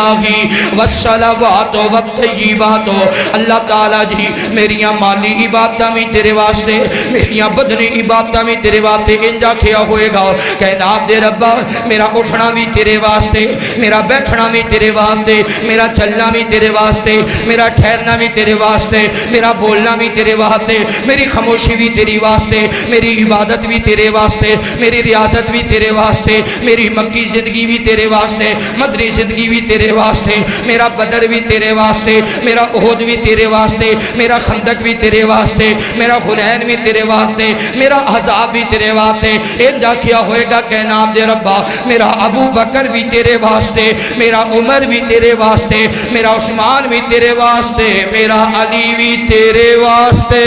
والصلوات والطیبات، اللہ تعالیٰ جی میریاں مالی عبادتاں بھی تیرے واسطے، میریاں بدنی عبادتاں بھی تیرے واسطے، انجا کیا ہوئے گا کائنات دے ربا میرا اٹھنا بھی تیرے واسطے، میرا بیٹھنا بھی تیرے واسطے، میرا چلنا بھی تیرے واسطے، میرا ٹھہرنا بھی تیرے واسطے، میرا بولنا بھی تیرے واسطے، میری خاموشی بھی تیری واسطے، میری عبادت بھی تیرے واسطے، میری ریاضت بھی تیرے واسطے، میری مکی زندگی بھی تیرے واسطے، مدنی زندگی بھی تیرے واسطے، میرا بدر بھی تیرے واسطے، میرا احد بھی تیرے واسطے، میرا خندق بھی تیرے واسطے، میرا حنین بھی تیرے واسطے، میرا احزاب بھی تیرے واسطے۔ انجا کیا ہوئے گا کائنات دے ربا میرا ابو بکر بھی تیرے واسطے، میرا عمر بھی تیرے واسطے، میرا عثمان بھی تیرے واسطے، میرا علی بھی تیرے واسطے۔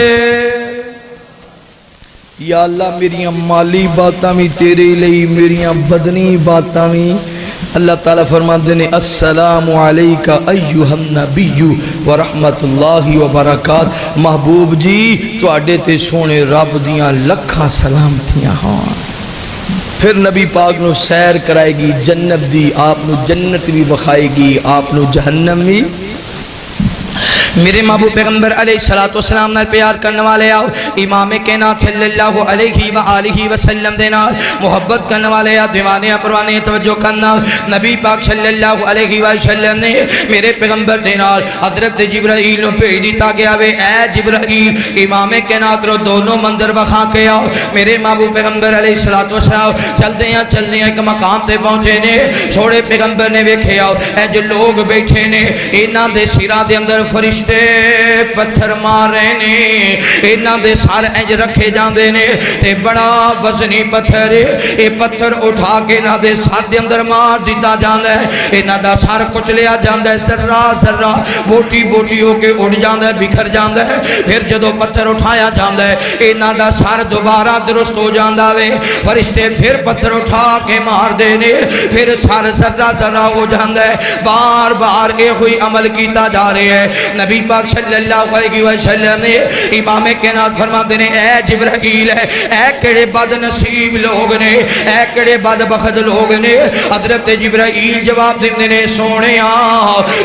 یا اللہ میریاں مالی باتاں بھی تیرے لئی، میریاں بدنی باتاں بھی۔ اللہ تعالیٰ فرماتے ہیں السلام علیکہ ایہا النبی ورحمت اللہ وبرکاتہ۔ محبوب جی تواڈے تے سونے رب دیاں لکھاں سلامتیاں ہاں۔ پھر نبی پاک نو سیر کرائے گی جنت دی، آپ نو جنت بھی بخائے گی، آپ نو جہنم بھی۔ میرے محبوب پیغمبر علیہ السلام نال پیار کرنے والے آؤ، امام کائنات صلی اللہ علیہ وآلہ وسلم دے نال محبت کرنے والے آؤ، دیوانے پروانے توجہ کرنا۔ نبی پاک صلی اللہ علیہ وسلم نے میرے پیغمبر دے نال حضرت جبرائیل نو بھیج دیتا گیا وے اے جبرائیل امام کائنات رو دونوں منظر بخا کے آؤ۔ میرے محبوب پیغمبر علیہ السلام چلتے ہیں ایک مقام تے پہنچے نے، چھوڑے پیغمبر نے ویکھے آؤ اے جو لوگ بیٹھے نے انہاں دے سراں دے اندر فرشتے پتھر مارے نے، انہاں دے سار انج رکھے جاندے نے تے بڑا وزنی پتھر اے پتھر اٹھا کے انہاں دے سار دے اندر مار دیتا جاندا ہے، انہاں دا سار کچلیا جاندا ہے، ذرہ ذرہ بوٹی بوٹی ہو کے اڑ جاندا ہے، بکھر جاندا ہے۔ پھر جدو پتھر اٹھایا جاندا ہے انہاں دا سار دوبارہ درست ہو جاندا وے، فرشتے پھر پتھر اٹھا کے مار دے نے، پھر سار ذرہ ذرہ ہو جاندا ہے۔ بار بار اے ہوئی عمل کیتا جا رہے ہیں۔ نبی پاک صلی اللہ علیہ وسلم نے امام کائنات فرماتے نے اے جبرائیل اے کڑے بد نصیب لوگ نے، اے کڑے بد بخت لوگ نے۔ حضرت جبرائیل جواب دیندے نے سونیا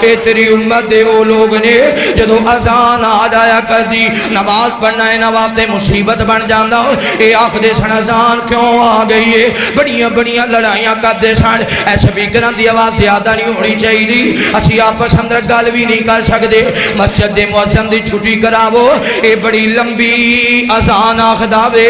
اے تیری امت دے وہ لوگ نے جدو اذان آ جایا کر دی نماز پڑھنا ہے نواب دے مصیبت بن جاندا، اے آکھ دے سن اذان کیوں آ گئی ہے، بڑیاں بڑیاں لڑائیاں کر دے سن، اے سپیکراں دی آواز زیادہ نہیں ہونی چاہیے، اسی آپس اندر گل بھی نہیں کر سکدے، مسجد دے مؤذن دی چھٹی کراو، اے بڑی لمبی اذان آخدا وے،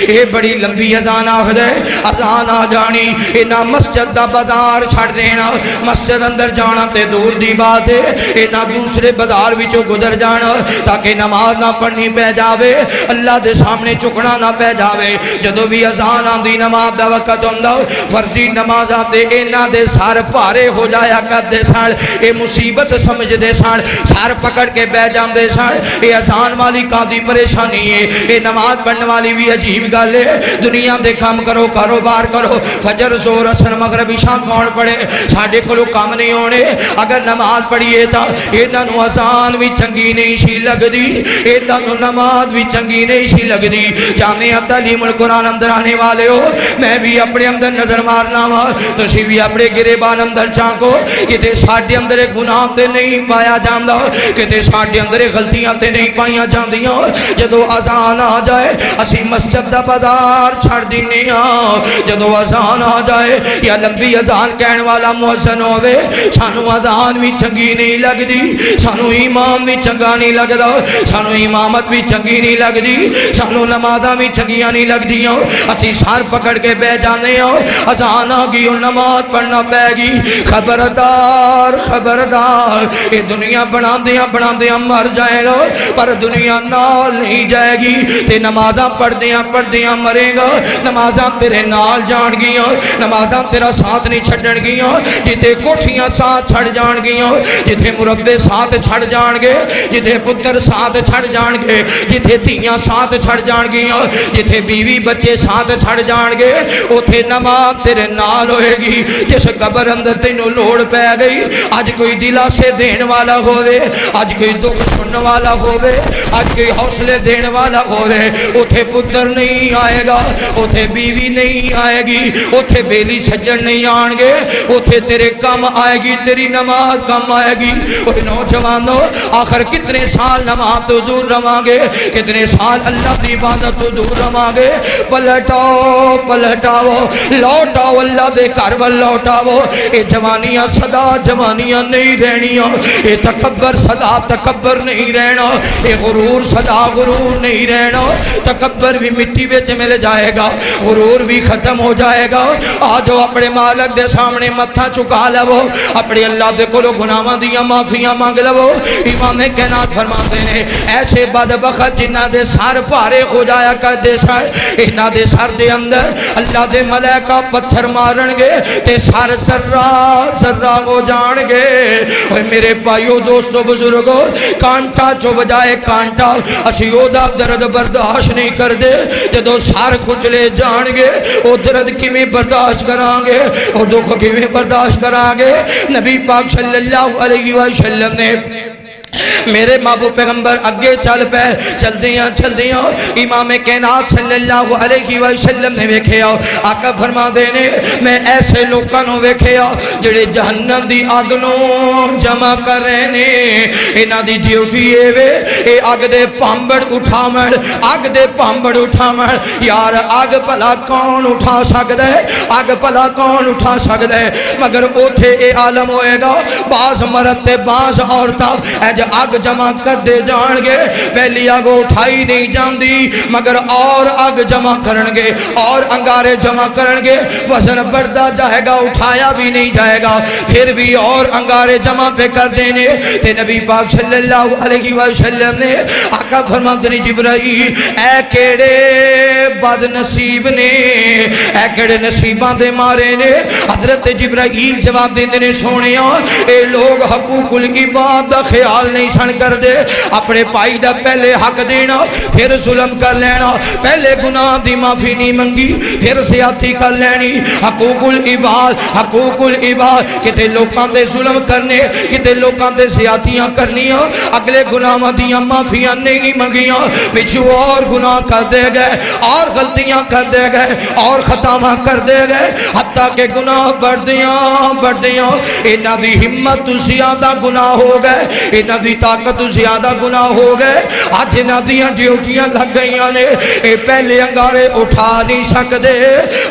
اے بڑی لمبی اذان آخدا ہے، اذان آ جانی اے نہ مسجد دا بازار چھڑ دینا، مسجد اندر جانا تے دور دی بات ہے، اے نہ دوسرے بازار وچوں گزر جانا تاکہ نماز نہ پڑھنی پہ جاوے، اللہ دے سامنے چکنا نہ پہ جاوے۔ جدو بھی اذان آندی نماز دا وقت ہوندا فرضی نماز آتے انہاں دے سار بھارے ہو جایا کردے سن، اے مصیبت سمجھ دے سن، سار پکڑ کے بہ جاندے سن۔ اے اذان والی کادی پریشانی ہے، اے نماز پڑھنے والی بھی عجیب گل ہے، دنیا دے کام کرو کاروبار کرو فجر زور اثر مغرب عشاء کون پڑھے، ساڈے کولوں کام نہیں ہونے، اگر نماز پڑھیے تا انہاں نوں اذان بھی چنگی نہیں سی لگدی، انہاں نوں نماز بھی چنگی نہیں سی لگدی۔ جامعہ تعلیم القرآن اندر آنے والے ہو، میں بھی اپنے اندر نظر مارنا وا، تسی بھی اپنے گریبان اندر چاکو کتے ساڈے اندر گناہ تے نہیں پایا جاندا، کتے ساڈے اندر غلطیاں تے نہیں پائیاں جاندیاں۔ جدو اذان آ جائے اسی مسجد دا بازار چھڑ دینے ہاں، جدو اذان آ جائے یا لمبی اذان کہن والا مؤذن ہوے سانو اذان بھی چنگی نہیں لگدی، سانو امام بھی چنگا نہیں لگدا، سانو امامت بھی چنگی نہیں لگدی، سانو نمازاں بھی چنگیاں نہیں لگدیاں، اسی سار پکڑ کے بہ جانے ہاں، اذان آ گئی اور نماز پڑھنا پے گی۔ خبردار خبردار، یہ دنیا بنا دے بنادیاں مر جائے گا پر دنیا نال نہیں جائے گی تے نمازاں پڑھدیاں مرے گا نمازاں تیرے نال جان گیاں نمازاں تیرا ساتھ نہیں چھڑن گیاں جتے کوٹھیاں ساتھ چھڑ جان گیاں جتے مربے ساتھ چھڑ جان گے جتے پتر ساتھ چھڑ جان گے جتے تیاں ساتھ چھڑ جان گیاں جتے بیوی بچے ساتھ چھڑ جان گے اوتھے نماز تیرے نال ہوئے گی جس قبر اندر تینوں لوڑ پہ گئی آج کوئی دلاسے دین والا ہوئے آج کوئی دکھ سنن والا ہوئے آج کوئی حوصلے دین والا ہوئے اوتھے پتر نہیں آئے گا اوتھے بیوی نہیں آئے گی اوتھے بیلی سجن نہیں آن گے اوتھے تیرے کم آئے گی تیری نماز کم آئے گی اوہ نوجوانوں آخر کتنے سال نماز تو دور رواں گے کتنے سال اللہ دی عبادت تو دور رواں گے پلٹاؤ لوٹاؤ اللہ دے گھر ول لوٹاؤ اے جوانیاں صدا جوانیاں نہیں رہنیاں اے تکبر صدا تکبر نہیں رہنا اے غرور صدا غرور نہیں رہنا تکبر بھی مٹی وچ مل جائے گا غرور بھی ختم ہو جائے گا آجو اپنے مالک دے سامنے متھا چکا لو اپنے اللہ دے کولو گناہاں دیاں معافیاں مانگ لو امام کائنات فرماتے ہیں ایسے بدبخت جنہاں دے سر بھارے ہو جایا کردے سن انہاں دے سر دے اندر اللہ دے ملائکہ پتھر مارن گے تے سر ذرہ ہو جان گے اوہ میرے بھائیو دوستو بزرگو کانٹا جو بجائے کانٹا اسی او دا درد برداشت نہیں کر دے جدو سار کچلے جان گے او درد کی میں برداشت کران گے او دکھ کی میں برداشت کران گے نبی پاک صلی اللہ علیہ وسلم نے میرے محبوب پیغمبر اگے چل پے چل دیاں امام کائنات صلی اللہ علیہ وسلم نے ویکھیا آقا فرما دے نے میں ایسے لوکاں نو ویکھیا جڑے جہنم دی اگ نو جمع کر رہے نے انہاں دی ڈیوٹی اے وے اے اگ دے پامبڑ اٹھاون یار اگ بھلا کون اٹھا سکدا ہے اگ بھلا کون اٹھا سکدا ہے مگر اوتھے اے عالم ہوئے گا بعض مرد تے بعض عورتاں اگ جمع کر دے جان گے پہلی اگ اٹھائی نہیں جاندی مگر اور اگ جمع کرن گے اور انگارے جمع کرن گے وزن بڑھتا جائے گا اٹھایا بھی نہیں جائے گا پھر بھی اور انگارے جمع پہ کر دینے تے نبی پاک صلی اللہ علیہ وسلم نے آقا فرماتے ہیں جبرائیل اے کیڑے بد نصیب نے اے کیڑے نصیباں دے مارے نے حضرت جبرائیل جواب دیندے نے سونیاں اے لوگ حقوق العباد دا خیال نہیں سن کر دے اپنے پائی دا پہلے حق دینا پھر ظلم کر لینا پہلے گناہ دی معافی نہیں منگی پھر زیادتی کر لینی حقوق العباد کتے لوکاں دے ظلم کرنے کتے لوکاں دے زیادتیاں کرنیاں اگلے گناہ دیاں معافیاں نہیں منگیاں پچھو اور گناہ کر دے گئے اور غلطیاں کر دے گئے اور خطاواں کر دے گئے حتیٰ کہ گناہ بڑھ دیاں انہاں دی ہمت تو زیادہ گناہ ہو گئے انہاں دی طاقت زیادہ گناہ ہو گئے آج انہاں دیاں ڈیوٹیاں لگ گئیاں نے اے پہلے انگارے اٹھا نہیں سکدے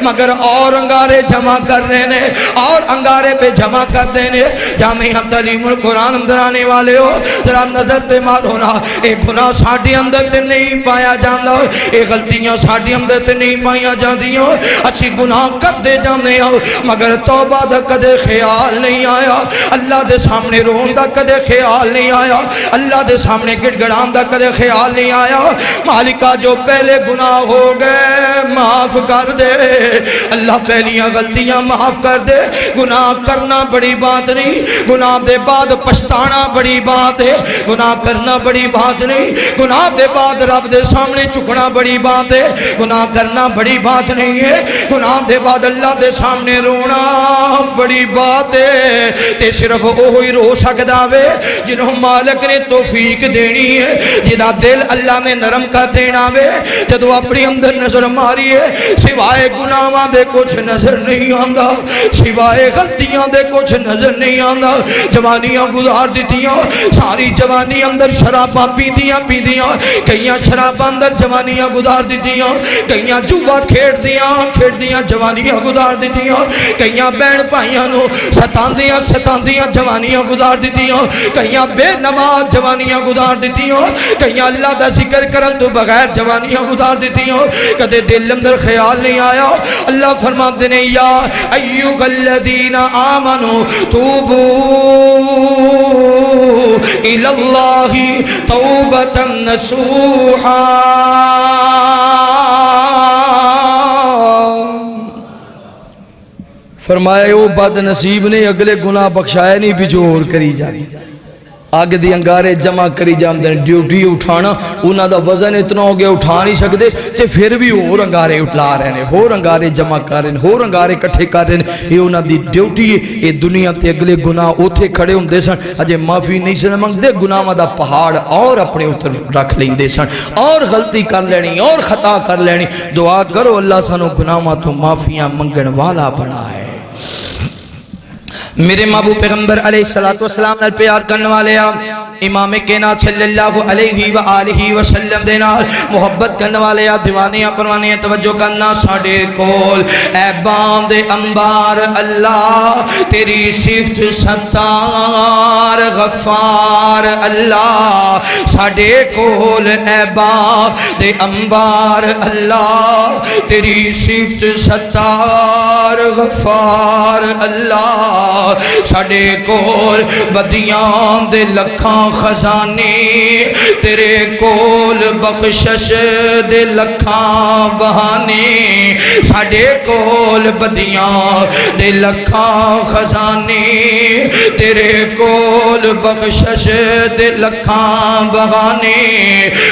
مگر اور انگارے جمع کر رہے نے اور انگارے پہ جمع کر دینے جامعہ تعلیم القرآن اندر آنے والے ہو ذرا نظر تے مارو نا اے گناہ ساڈے اندر تے نہیں پایا جاندا اے غلطیاں ساڈے اندر تے نہیں پایا جاندیاں اچھی گناہ کردے جاندے ہو مگر توبہ دا کدے خیال نہیں آیا اللہ دے سامنے رون دا کدے خیال نہیں آیا اللہ دے سامنے گڑ گڑان دا کدے خیال نہیں آیا مالکہ جو پہلے گناہ ہو گئے معاف کر دے اللہ پہلیاں غلطیاں معاف کر دے گناہ کرنا بڑی بات نہیں گناہ دے بعد پشتانا بڑی بات ہے گناہ کرنا بڑی بات نہیں گناہ دے بعد رب دے سامنے چکنا بڑی بات ہے گناہ کرنا بڑی بات نہیں ہے گناہ دے بعد اللہ دے سامنے رونا بڑی بات ہے تے صرف وہی رو سکدا وے جنہوں مالک نے توفیق دینی ہے جدا دل اللہ نے نرم کر دینا وے جدو اپنی اندر نظر ماری ہے سوائے گناہاں دے کچھ نظر نہیں آندا سوائے غلطیاں دے کچھ نظر نہیں آندا جوانیاں گزار دیتیاں ساری جوانی اندر شراباں پیندیاں کئیاں شراباں اندر جوانیاں گزار دیتیاں کئیاں جوا کھیڑدیاں جوانیاں گزار دیتیاں کئیاں بہن بھائیاں نو ستاندیاں جوانیاں گزار دیتیاں کئیاں بے نماز جوانیاں گزار دیتی ہو کہیں اللہ دا ذکر کرن تو بغیر جوانیاں گزار دیتی ہو کدے دل اندر خیال نہیں آیا اللہ فرماتے ہیں یا ایھا الذین آمنوا توبوا الی اللہ توبۃ نصوحا فرمایا وہ بد نصیب نے اگلے گناہ بخشایا نہیں پیچھے اور کری جاتی اگ دی انگارے جمع کری جاندے ڈیوٹی اٹھانا انہاں دا وزن اتنا ہو گیا اٹھا نہیں سکتے تے پھر بھی اور انگارے اٹھلا رہے ہیں اور انگارے جمع کر رہے ہیں اور انگارے کٹھے کر رہے ہیں یہ انہاں دی ڈیوٹی ہے یہ دنیا تے اگلے گناہ اوتھے کھڑے ہوندے سن اجے معافی نہیں سن منگدے گناہاں دا پہاڑ اور اپنے اوپر رکھ لیندے سن اور غلطی کر لینی اور خطا کر لینی دعا کرو اللہ سانو گناہاں تو معافیاں منگن والا بنائے میرے محبوب پیغمبر علیہ السلام نال پیار کرنے والے امام کائنات صلی اللہ علیہ وآلہ وسلم دے نال محبت کرنے والے دیوانیاں پروانیاں توجہ کرنا ساڈے کول اے باند انبار اللہ تیری صفت ستار غفار اللہ ساڈے کول اے باند انبار اللہ تیری صفت ستار غفار اللہ ساڈے کول بدیاں دے لکھاں خزانے تیرے کول بخشش دے لکھاں بہانے ساڈے کول بدیاں دے لکھاں خزانے تیرے کول بخشش دے لکھاں بہانے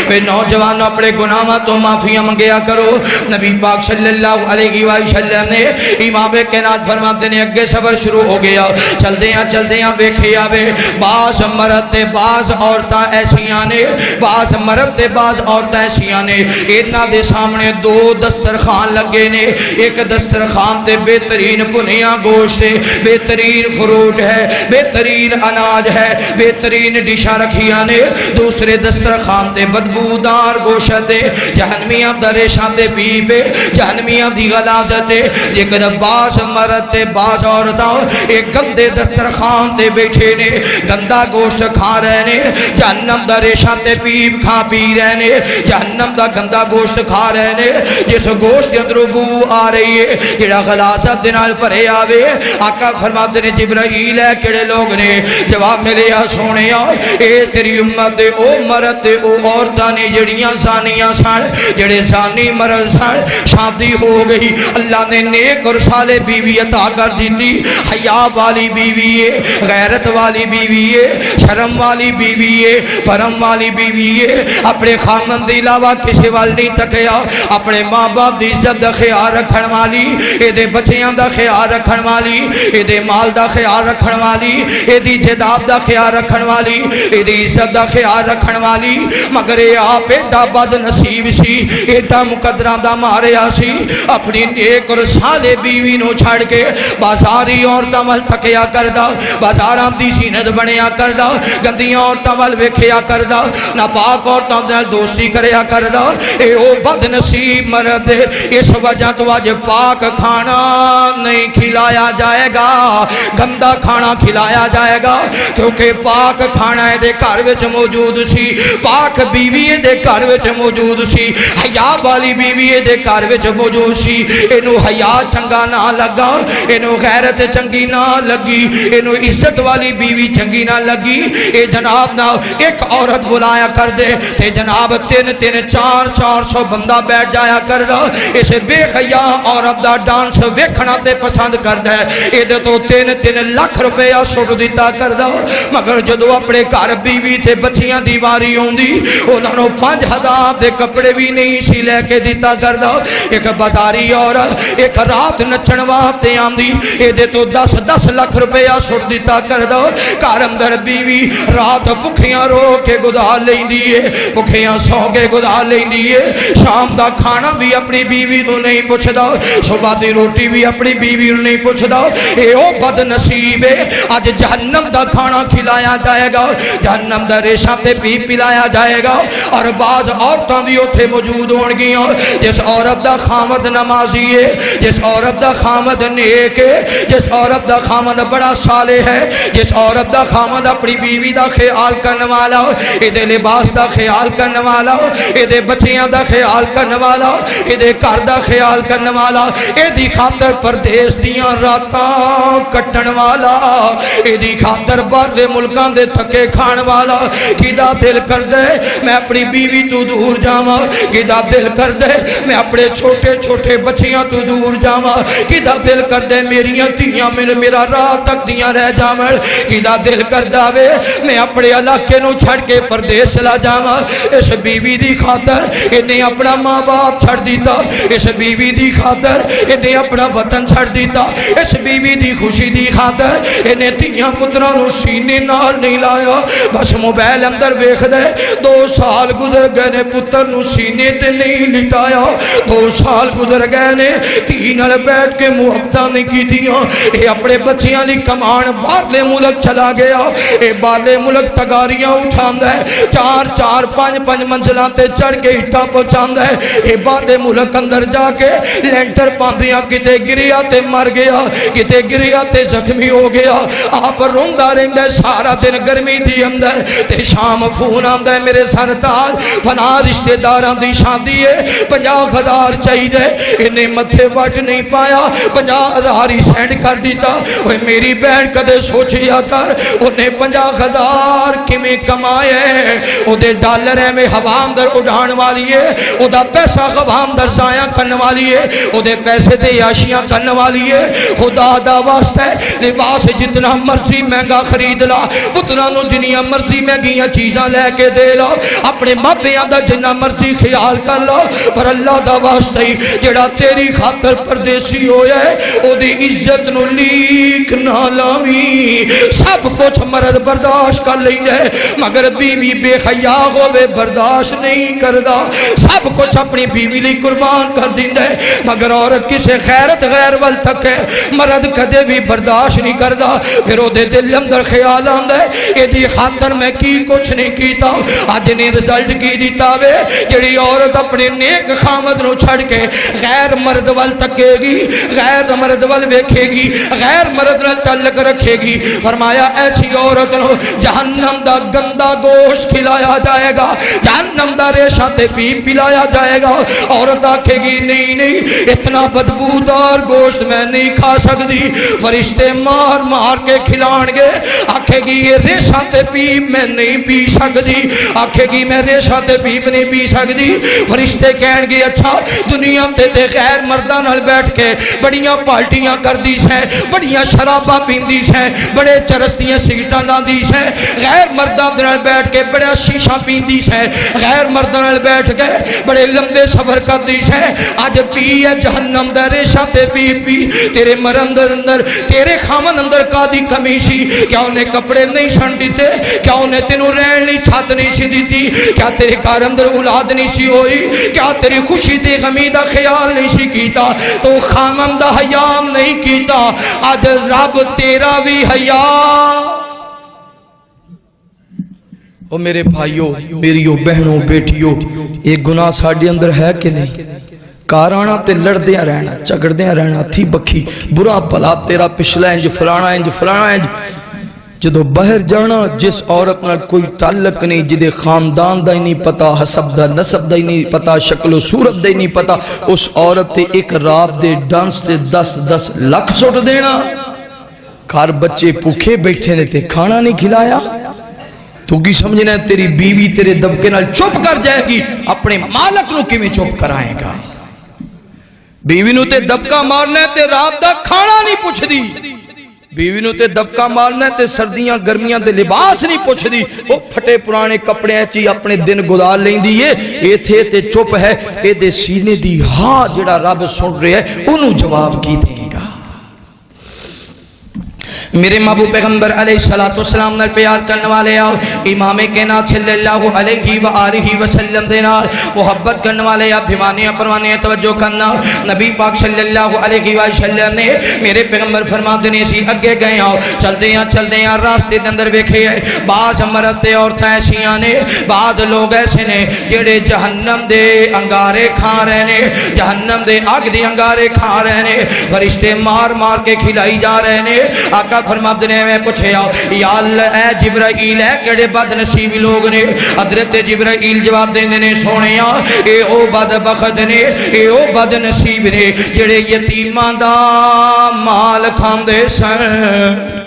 اے نوجوان اپنے گناہاں تو معافیاں منگیا کرو نبی پاک صلی اللہ علیہ وسلم نے امام کائنات فرماتے ہیں اگے سفر شروع ہو گیا چل دیاں ویکھے آوے بعض مرد تے بعض عورتاں ایسیاں نے بعض مرد تے بعض عورتاں ایسیاں نے انہاں دے سامنے دو دسترخوان لگے نے ایک دسترخوان تے بہترین بھنیاں گوشت ہے بہترین فروٹ ہے بہترین اناج ہے بہترین ڈشاں رکھیاں نے دوسرے دسترخوان تے بدبودار گوشت ہے جہنمیاں دا ریشہ تے پیپ ہے جہنمیاں دی غلاظت ہے لیکن بعض مرد تے بعض عورتاں ایک گندے دسترخوان تے بیٹھے نے گندا گوشت کھا رہے نے جہنم دا ریشہ تے پیپ کھا پی رہے نے جہنم دا گندا گوشت کھا رہے نے جس گوشت کے اندر بو آ رہی ہے جڑا غلاظت دے نال بھرے آوے آقا فرماتے نے جبرائیل ہے کیڑے لوگ نے جواب ملیا سونیا اے تیری امت دے او مرد تے او عورتاں نے جڑیاں زانیاں سن جڑے زانی مرد سن شادی ہو گئی اللہ نے نیک اور صالح بیوی عطا کر دی حیا والی بیوی ہے غیرت والی بیوی ہے شرم والی بیوی ہے پرم والی بیوی ہے اپنے خامن دی علاوہ کسی وال نہیں تکیا اپنے ماں باپ دی عزت دا خیال رکھن والی اے دے بچیاں دا خیال رکھن والی اے دے مال دا خیال رکھن والی اے دی جداب دا خیال رکھن والی اے دی عزت دا خیال رکھن والی مگر اے آپ ایڈا بد نصیب سی ایڈا مقدرہ دا ماریا سی اپنی نیک اور صالح بیوی نو چھڑ کے بازاری عورتاں ول تکیا کردا بازاراں دی زینت بنیا کردا گندیاں عورتاں ول ویکھیا کردا ناپاک عورتاں نال دوستی کریا کردا اے او بد نصیب مرد اس وجہ تو اج پاک کھانا نہیں کھلایا جائے گا گندا کھانا کھلایا جائے گا کیونکہ پاک کھانا دے گھر وچ موجود سی پاک بیوی دے گھر وچ موجود سی حیا والی بیوی دے گھر وچ موجود سی اینو حیا چنگا نہ لگا اینو غیرت چنگی نہ لگی اینو عزت والی بیوی چنگی نہ لگی اے جناب نہ ایک عورت بلایا کر دے تے جناب 300-400 بندہ بیٹھ جایا کر دا اسے بے حیا عورت دا ڈانس ویکھنا تے پسند کردا ہے اے دے تو 3 لاکھ روپیہ سٹ دیتا کر دا مگر جدو اپنے گھر بیوی تے بچیاں دی واری ہوندی انہاں نوں 5000 دے کپڑے بھی نہیں سی لے کے دیتا کر دا ایک بازاری عورت ایک رات نچن واسطے آندی اے دے تو 10 لاکھ روپیہ سٹ دیتا کر دا گھر اندر بیوی رات بھکھیاں رو کے گزار لیندی ہے بھکھیاں سو کے گزار لیندی ہے شام دا کھانا بھی اپنی بیوی نو نہیں پوچھدا صبح دی روٹی بھی اپنی بیوی نو نہیں نہیں پوچھدا اے او بد نصیب ہے اج جہنم دا کھانا کھلایا جائے گا جہنم دا ریشہ تے پی پلایا جائے گا اور بعض عورتاں بھی اوتھے موجود ہون گیاں جس عورت دا خامد نمازی ہے جس عورت دا خامد نیک ہے جس عورت دا خامد بڑا صالح ہے جس عورت دا خامد اپنی بیوی دا خیال کرنے والا اے دے لباس دا خیال کرنے والا اے دے بچیاں دا خیال کرنے والا اے دے گھر دا خیال کرنے والا اے دی خاطر پردیس دیاں راتاں کٹن والا اے دی خاطر باہر ملکاں دے تھکے کھان والا کیدا دل کر دے میں اپنی بیوی تو دور جاواں کیدا دل کر دے میں اپنے چھوٹے چھوٹے بچیاں تو دور جاواں کیدا دل کر دے میریاں تیاں میرا راہ تک دیاں رہ جاواں کیدا دل کر داوے میں اپنے علاقے نو چھڑ کے پردیس چلا جاواں اس بیوی دی خاطر انہیں اپنا ماں باپ چھڑ دیتا اس بیوی دی خاطر انہیں اپنا وطن چھڑ دیتا اس بیوی دی خوشی دی خاطر انہیں تیاں پتران نو سینے نال نہیں لایا بس موبائل اندر ویکھ دے 2 سال گزر گئے نے پتر نو سینے تے نہیں لٹایا 2 سال گزر گئے نے تین نال بیٹھ کے محبتاں نہیں کی دیاں اے اپنے بچیاں لی کمان باہرلے ملک چلا گیا اے باہرلے ملک تگاریاں اٹھاندا ہے 4-4-5 منزلاں تے چڑھ کے اٹھا پہنچاندا ہے اے باہرلے ملک اندر جا کے لینٹر پاندیاں کتے گریا تے مر گیا کتے گریا تے زخمی ہو گیا آپ روندا رہندا ہے سارا دن گرمی دی اندر تے شام فون آندا ہے میرے سرتاج فنا رشتہ داراں دی شادی ہے 50,000 چاہیے انہیں متھے وٹ نہیں پایا 50,000 ہی سینڈ کر دیتا اوے میری بہن کدے سوچیا کر انہیں 50,000 کمیں کمائے او دے ڈالر ہے میں ہوا اندر اڑان والی ہے او دا پیسہ ہوا اندر ضائع کرنے والی ہے او دے پیسے تے عیاشیاں کرنے والی ہے خدا دا واسطہ ہے لباس جتنا مرضی مہنگا خرید لا پتراں نو جنیاں مرضی مہنگیاں چیزاں لے کے دے لو اپنے ماپیاں دا جنہ مرضی خیال کر لو پر اللہ دا واسطہ ہی جڑا تیری خاطر پردیسی ہویا ہے او دی عزت نو لیک نہ لاویں سب کچھ مرد برداشت کر لیندے مگر بیوی بے حیا ہوے برداشت نہیں کردا سب کچھ اپنی بیوی لئی قربان کر دیندے مگر عورت کسے غیرت غیر ول تک ہے مرد کدے بھی برداشت نہیں کردا پھر او دے دل اندر خیال آندا ہے اے دی خاطر میں کی کچھ نہیں کیتا اج نے رزلٹ کی دیتا وے جڑی عورت اپنے نیک خامد نو چھڑ کے غیر مرد ول تکے گی غیر مرد ول ویکھے گی غیر مرد نال تعلق رکھے گی فرمایا ایسی عورت نو جہنم دا گندا گوشت کھلایا جائے گا جہنم دا ریشہ تے پی پلایا جائے گا عورت آکھے گی نہیں نہیں اتنا بدبودار گوشت میں نہیں کھا سکتی فرشتے مار مار کے کھلان گے آکھے گی یہ ریشہ تے پی میں نہیں پی سکتی آکھے گی میں ریشہ تے پیپ نہیں پی سکتی فرشتے کہن گے اچھا دنیا تے غیر مردہ نال بیٹھ کے بڑیاں پالٹیاں کر دی ہیں بڑیاں شراباں پیندی ہیں بڑے چرستیاں سگریٹاں لاندی ہیں غیر مردہ نال بیٹھ کے بڑا شیشہ پیندی ہیں غیر مردہ نال بیٹھ کے بڑے لمبے سفر کر دی ہیں آج پی ہے جہنم دا ریشہ تے پی پی تیرے مرد اندر تیرے خامن اندر کا دی کمی سی کیا انہیں کپڑے نہیں سن دیتے کیا انہیں تینوں رہن نہیں چھت نہیں سی دیتی کیا تیرے کار اندر اولاد نہیں سی ہوئی کیا تیری خوشی تے غمی دا خیال نہیں سی کیتا تو خامن دا حیام نہیں کیتا آج رب تیرا بھی حیا او میرے بھائیو میریو بہنوں بیٹیو ایک گناہ ساڑھے اندر ہے کہ نہیں کارانا تے لڑدیاں رہنا چگڑدیاں رہنا تھی بکھی برا بھلا تیرا پچھلا انج فلانا انج جدو باہر جانا جس عورت نال کوئی تعلق نہیں جدے خاندان دا ہی نہیں پتا حسب دا نسب دا ہی نہیں پتا شکل و صورت دا ہی نہیں پتا اس عورت تے ایک رات دے ڈانس تے 10 لاکھ سوٹ دینا گھر بچے بھوکے بیٹھے نے تے کھانا نہیں کھلایا تو کی سمجھنا ہے تیری بیوی تیرے دبکے نال چپ کر جائے گی اپنے مالک نو کی میں چپ کرائے گا بیوی نو تے دبکا مارنا ہے تے رات دا کھانا نہیں پوچھ دی بیوی نو تے دبکا مارنا ہے تے سردیاں گرمیاں تے لباس نہیں پوچھ دی وہ پھٹے پرانے کپڑے ہیں چی اپنے دن گزار لیں دی یہ تھے تے چپ ہے اے دے سینے دی ہاں جڑا رب سن رہے ہے انہوں جواب کی دیں گا میرے محبوب پیغمبر علیہ السلام نے پیار کرنے والے آؤ امام کائنات صلی اللہ علیہ وآلہ وسلم دینا محبت کرنے والے آپ دیوانیاں پروانیاں توجہ کرنا نبی پاک صلی اللہ علیہ وسلم نے میرے پیغمبر فرما دینے سی اگے گئے آؤ چل دے ہیں راستے دے اندر ویکھے بعض مرد تے عورتیں ایسیاں نے بعض لوگ ایسے نے جڑے جہنم دے انگارے کھا رہے نے جہنم دے آگ دی انگارے کھا رہے نے فرشتے مار مار کے کھلائی جا رہے نے آقا فرما دینے میں پوچھے آؤ یا اللہ اے جبرائیل ہے کڑے بد نصیبی لوگ نے حضرت جبرائیل جواب دینے نے سونے آ اے او بد بخت نے اے او بد نصیب نے جڑے یتیمان دا مال کھاندے سن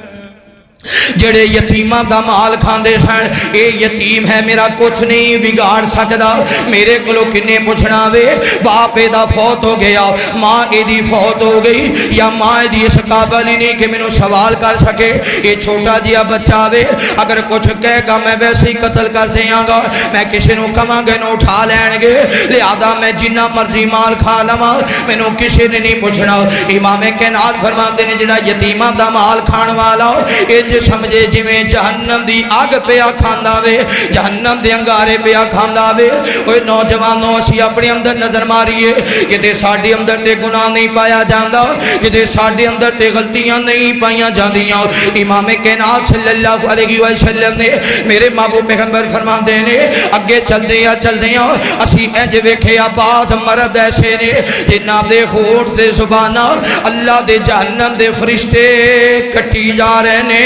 جڑے یتیماں دا مال کھاندے سن اے یتیم ہے میرا کچھ نہیں بگاڑ سکدا میرے کولو کنے پوچھنا وے باپ دا فوت ہو گیا ماں دی فوت ہو گئی یا ماں دی اس قابل ہی نہیں کہ مینوں سوال کر سکے یہ چھوٹا جیا بچہ وے اگر کچھ کہے گا میں ویسے ہی قتل کر دیاں گا میں کسی نو کہاں گے نو اٹھا لین گے لہذا میں جنہ مرضی مال کھا لواں مینوں کسی نے نہیں پوچھنا امام کائنات فرماندے نے جڑا یتیماں دا مال کھان والا اے سمجھے جی میں جہنم دی آگ پیا کھاندا وے جہنم دے انگارے پیا کھاندا وے اوے نوجوانوں اسی اپنے اندر نظر ماریے کہ ساڈے اندر تے گناہ نہیں پایا جاندا کہ ساڈے اندر تے غلطیاں نہیں پائیاں جاندیاں امام کائنات صلی اللہ علیہ وسلم نے میرے محبوب پیغمبر فرماندے نے اگے چلدے ہیں اسی انج ویکھیا بعض مرد ایسے نے جنہاں دے ہونٹ تے زباناں اللہ دے جہنم دے فرشتے کٹی جا رہے نے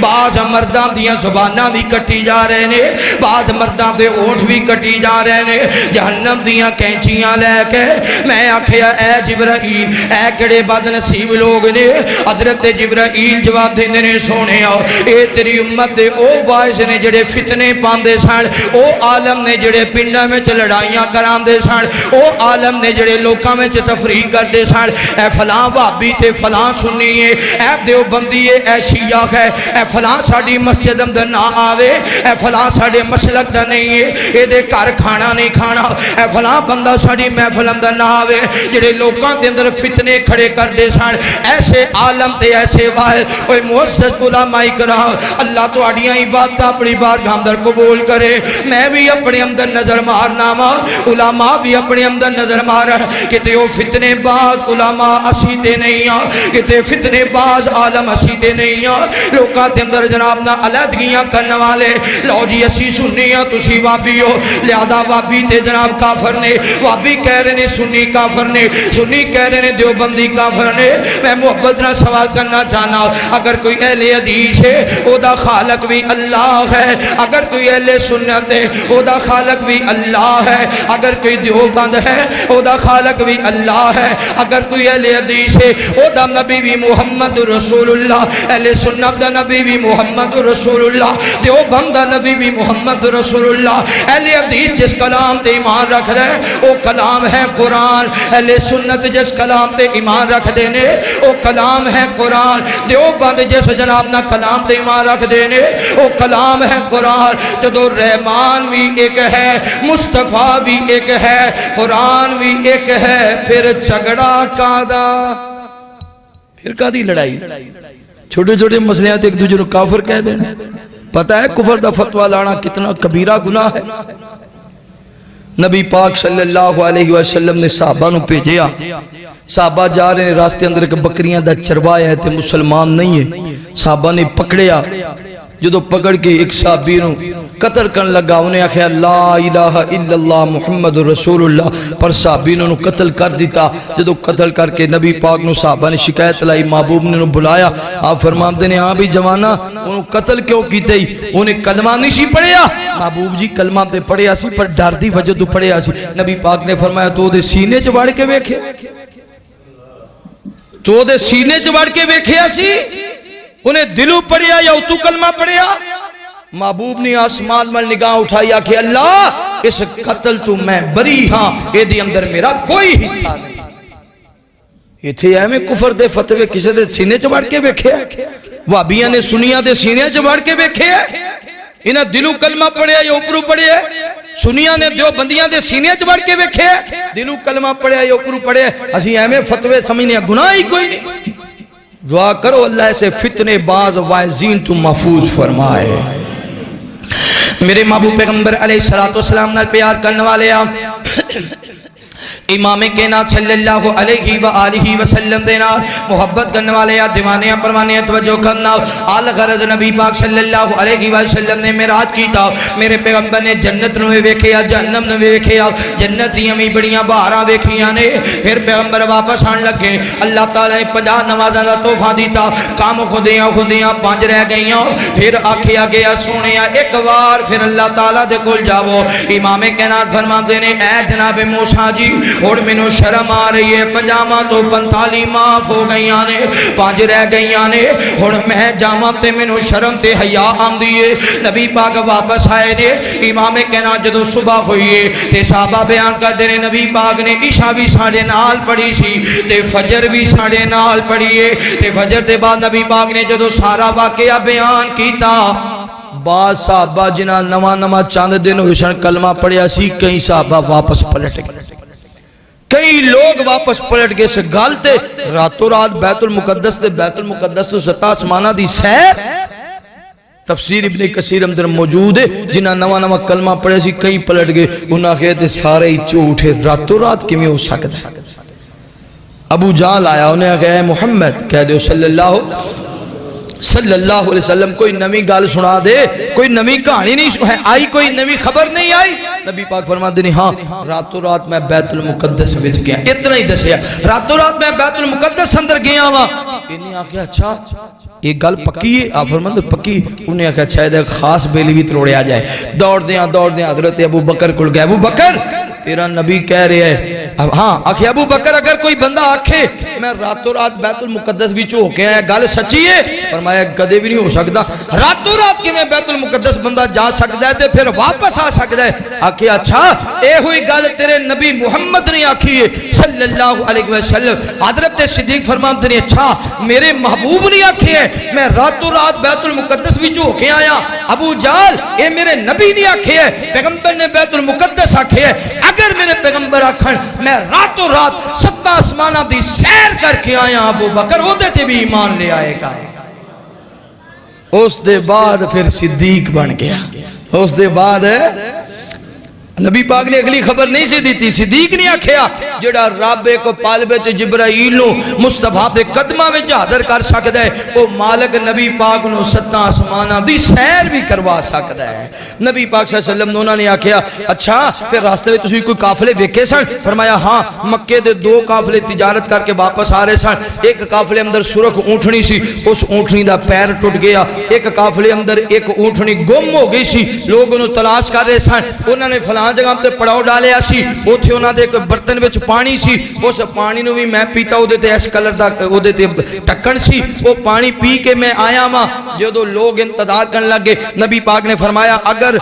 بعض مرداں دیاں زباناں بھی کٹی جا رہے نے بعض مرداں دے ہونٹ بھی کٹی جا رہے نے جہنم دیاں کینچیاں لے کے میں آکھیا اے جبرائیل اے کڑے بد نصیب لوگ نے حضرت جبرائیل جواب دیندے نے سونے اے تیری امت دے او باعث نے جڑے فتنے پاندے سن او عالم نے جڑے پنڈاں وچ لڑائیاں کراندے سن او عالم نے جڑے لوکاں وچ تفریق کردے سن اے فلاں وہابی تے فلاں سنی ہے اے دیوبندی ہے اے شیعہ ہے اے فلاں ساڑی مسجد اندر نہ آوے اے فلاں ساڑے مسلک دا نہیں ہے اے دے کار کھانا نہیں کھانا اے فلاں بندہ ساڑی محفل اندر نہ آوے جڑے لوکاں دے اندر فتنے کھڑے کر دے سان ایسے عالم تے ایسے واحد اوے معزز علماء کرام اللہ تو اڑیاں عبادتاں اپنی بارگاہ اندر قبول کرے میں بھی اپنے اندر نظر مارنا وا علماء بھی اپنے اندر نظر مارن کہ تے او فتنے باز علماء اسی تے نہیں آ کہ تے فتنے باز عالم اسی تے نہیں آ لوکاں تے اندر جناب نہ علیحدگیاں کرنے والے لو جی اسی سنیاں تسی وابی ہو لہذا وابی تے جناب کافر نے وابی کہہ رہے نے سنی کافر نے سنی کہہ رہے نے دیوبندی کافر نے میں محبت نہ سوال کرنا چاہنا اگر کوئی اہل حدیث ہے او دا خالق بھی اللہ ہے اگر کوئی اہل سنت ہے او دا خالق بھی اللہ ہے اگر کوئی دیوبند ہے او دا خالق بھی اللہ ہے اگر کوئی اہل حدیث ہے او دا نبی بھی محمد رسول اللہ اہل سنت دا نبی بھی محمد رسول اللہ دیوبند دا نبی بھی محمد رسول اللہ اہل حدیث جس کلام تے ایمان رکھ رہے او کلام ہے قرآن اہل سنت جس کلام تے ایمان رکھ دینے او کلام ہے قرآن دیوبند جس جناب نہ کلام تے ایمان رکھ دینے او کلام ہے قرآن جدو رحمان بھی ایک ہے مصطفیٰ بھی ایک ہے قرآن بھی ایک ہے پھر جھگڑا کادا پھر کادی لڑائی چھوٹے چھوٹے مسئلیات ایک دوسرے کو کافر کہہ دینا پتہ ہے کفر دا فتوہ لانا کتنا کبیرہ گناہ ہے نبی پاک صلی اللہ علیہ وسلم نے صحابہ نو بھیجیا صحابہ جا رہے ہیں راستے اندر ایک بکریاں دا چروایا ہے تے مسلمان نہیں ہے صحابہ نے پکڑیا جدو پکڑ کے ایک صحابی نو قتل کرن لگا انہیں آخیا لا الہ الا اللہ محمد رسول اللہ پر صحابی نے قتل کر دیتا جدو قتل کر کے نبی پاک نو صحابہ نے شکایت لائی محبوب نے بلایا آپ فرماتے ہیں ہاں بھی جوانا انہوں قتل کیوں کیتے ہی انہیں کلمہ نہیں سی پڑھیا محبوب جی کلمہ تے پڑھیا سی پر ڈر دی وجہ تو پڑھیا سی نبی پاک نے فرمایا تو دے سینے چباڑ کے بیکھے تو دے سینے چباڑ کے بیکھے سی انہیں دلو پڑھیا یا اتو کلمہ پڑھیا محبوب نے آسمان مل نگاہ اٹھایا کہ اللہ اس قتل تو میں بری ہاں اے دی اندر میرا کوئی حصہ نہیں یہ تھے اے میں کفر دے فتوے کسے دے سینے چباڑ کے بیکھے وابیاں نے سنیاں دے سینے چباڑ کے بیکھے انہیں دلو کلمہ پڑھیا یا اوپرو پڑھیا سنیاں نے جو بندیاں دے سینے چباڑ کے بیکھے دلو کلمہ پڑھیا یا اوپرو پڑھیا اسی اے میں فتوے سمجھنے گناہ ہی کوئی نہیں دعا کرو اللہ سے فتنے باز واعظین تو محفوظ فرمائے۔ میرے محبوب پیغمبر علیہ السلام نال پیار کرنے والے امام کائنات صلی اللہ علیہ وآلہ وسلم دینا محبت کرنے والے دیوانے پروانے توجہ کرنا آل غرض نبی پاک صلی اللہ علیہ وسلم نے معراج کیتا، میرے پیغمبر نے جنت نو ویکھیا جہنم نو ویکھیا، جنت دیاں وی بڑیاں بہاراں ویکھیاں نے، پھر پیغمبر واپس آن لگے، اللہ تعالی نے 50 نمازاں دا تحفہ دیتا، کام خودیاں 5 رہ گئیاں، پھر آکھیا گیا سونیا ایک بار پھر اللہ تعالی دے کول جاؤ۔ امام کائنات فرماندے نے اے جناب موسیٰ جی اور مینوں شرم آ رہی ہے، 50 تو 45 معاف ہو گئیاں نے، 5 رہ گئیاں نے، ہن میں جاواں تے مینوں شرم تے حیا آندی ہے۔ نبی پاک واپس آئے نے، امام کائنات جدوں صبح ہوئی ہے تے صحابہ بیان کردے نے نبی پاک نے عشاء بھی ساڈے نال پڑھی سی تے فجر بھی ساڈے نال پڑھی ہے تے فجر دے بعد نبی پاک نے جدوں سارا واقعہ بیان کیتا، بعض صحابہ جنہاں نواں چند دن ہوئے سن کلمہ پڑھیا سی، کئی صحابہ واپس پلٹ گئے، کئی لوگ واپس پلٹ گئے، سے گالتے راتوں رات بیت المقدس تے بیت المقدس تو 7 آسمانہ دی سیر۔ تفسیر ابن کثیر اندر موجود ہے، جنہاں نواں کلمہ پڑھے سی کئی پلٹ گئے، انہاں کہتے سارے ہی جھوٹے، راتوں رات کیویں ہو سکتا ہے؟ ابو جہل آیا، انہیں کہا اے محمد کہہ دو صلی اللہ علیہ وسلم کوئی نمی گال سنا دے، کوئی نمی کہانی نہیں آئی، کوئی نمی خبر نہیں آئی۔ نبی پاک فرماتے ہیں ہاں راتوں رات میں بیت المقدس وچ گیا، اتنا ہی دسیا راتوں رات میں بیت المقدس اندر گیا ہوا۔ انہیں آکھیا اچھا یہ گل پکی ہے؟ آپ فرماتے پکی؟ انہیں آکھیا اچھا یہ خاص بیلی بھی تروڑے آ جائے۔ دوڑ دیاں حضرت ابو بکر کل گئے، ابو بکر تیرا نبی کہہ رہے ہیں، ہاں آکھے ابو بکر اگر کوئی بندہ آکھے میں راتوں رات بیت المقدس بھی ہو کے آیا گل سچی ہے؟ فرمایا کدے بھی نہیں ہو سکتا، راتوں رات کی میں بیت المقدس بندہ جا سکتا ہے تے پھر واپس آ سکتا ہے۔ آکھے اچھا اے ہوئی گل تیرے نبی محمد نے آکھی ہے صلی اللہ علیہ وسلم۔ حضرت صدیق فرماتے ہیں اچھا میرے محبوب نے آکھی ہے میں راتوں رات بیت المقدس بھی ہو کے آیا؟ ابو جہل اے میرے نبی نے آکھی ہے، پیغمبر نے بیت المقدس آکھی ہے، اگر میرے پیغمبر آکھن میں راتوں رات 7 آسمانہ دی سیر کر کے آیا، ابو بکر وہ دیتے بھی ایمان لے آئے گا۔ اس دے بعد پھر صدیق بن گیا، اس دے بعد نبی پاک نے اگلی خبر نہیں سی دیتی، صدیق نہیں آکھیا جڑا رب کو پالبے چ جبرائیل نو مصطفیٰ دے قدماں وچ حاضر کر سکدا ہے، او مالک نبی پاک نو 7 آسماناں دی سیر بھی کروا سکدا ہے۔ نبی پاک صلی اللہ علیہ وسلم نے انہوں نے آکھیا اچھا پھر راستے میں تسی کوئی قافلے ویکھے سن؟ فرمایا ہاں مکے دے 2 قافلے تجارت کر کے واپس آ رہے سن، ایک قافلے اندر سرخ اونٹنی سی، اس اونٹنی دا پیر ٹوٹ گیا، ایک قافلے اندر ایک اونٹنی گم ہو گئی سی، لوگ انہوں تلاش کر رہے سن، انہوں نے فلاں جگہ تے پڑاؤ ڈالیا سی، اوتھے انہاں دے ایک برتن وچ پانی سی، اس پانی نو بھی میں پیتا، او دے تے اس کلر دا او دے تے ٹکن سی، وہ پانی پی کے میں آیا ماں۔ جدو لوگ انتظار کرنے لگے نبی پاک نے فرمایا اگر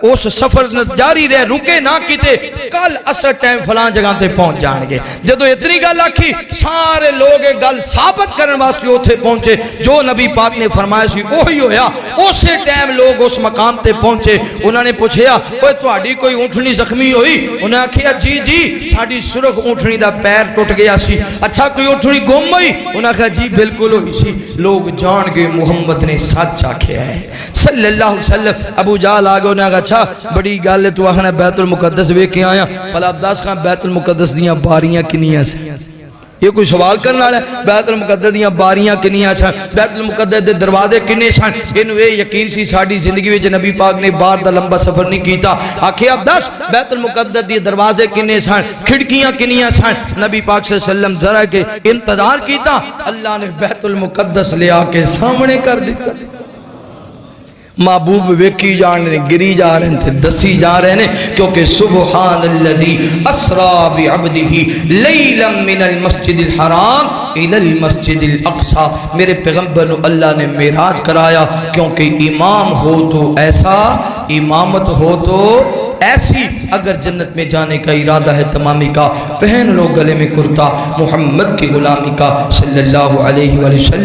اس سفر جاری رہے رکے نہ کیتے کل اثر ٹائم فلان جگہ تے پہنچ جان گے۔ جدو اتنی گل آکھی سارے لوگ گل ثابت کرنے واسطے اوتھے پہنچے، جو نبی پاک نے فرمایا سی وہی ہویا، اسی ٹائم لوگ اس مقام تے پہنچے۔ انہوں نے پوچھیا اوے تہاڈی کوئی اونٹنی زخمی ہوئی؟ انہوں نے کہا جی ساڈی سرخ اونٹنی دا پیر ٹوٹ گیا سی۔ اچھا کوئی اونٹنی گم ہوئی؟ انہوں نے کہا جی بالکل ہوئی سی۔ لوگ جان گئے محمد نے سچ آکھیا ہے صلی اللہ علیہ وسلم۔ ابو جہل آگے انہوں نے کہا اچھا بڑی گل ہے تو آخنا بیت المقدس ویکھ کے آیا، بھلا عباس خان بیت المقدس دیاں باریاں کنیاں سے؟ یہ کوئی سوال کرنا ہے؟ بیت المقدس دیاں باریاں کنیاں سن، بیت المقدس دے دروازے کنے سن؟ انہوں یہ یقین سی ساڑی زندگی وچ نبی پاک نے باہر دا لمبا سفر نہیں کیتا۔ آکھے اب دس بیت المقدس دی دروازے کنے سن، کھڑکیاں کنیاں سن؟ نبی پاک صلی اللہ علیہ وسلم ذرا کے انتظار کیتا، اللہ نے بیت المقدس لے آ کے سامنے کر دیتا۔ محبوب ویکھی جان رہے گری جا رہے تھے دسی جا رہے ہیں، کیونکہ سبحان الذی اسرا بعبدہ لیلا من المسجد الحرام الى المسجد الاقصی۔ میرے پیغمبر نو اللہ نے معراج کرایا، کیونکہ امام ہو تو ایسا، امامت ہو تو ایسی، اگر جنت میں جانے کا ارادہ ہے تمامی کا، پہن لو گلے میں کرتا محمد کی غلامی کا صلی اللہ علیہ وسلم۔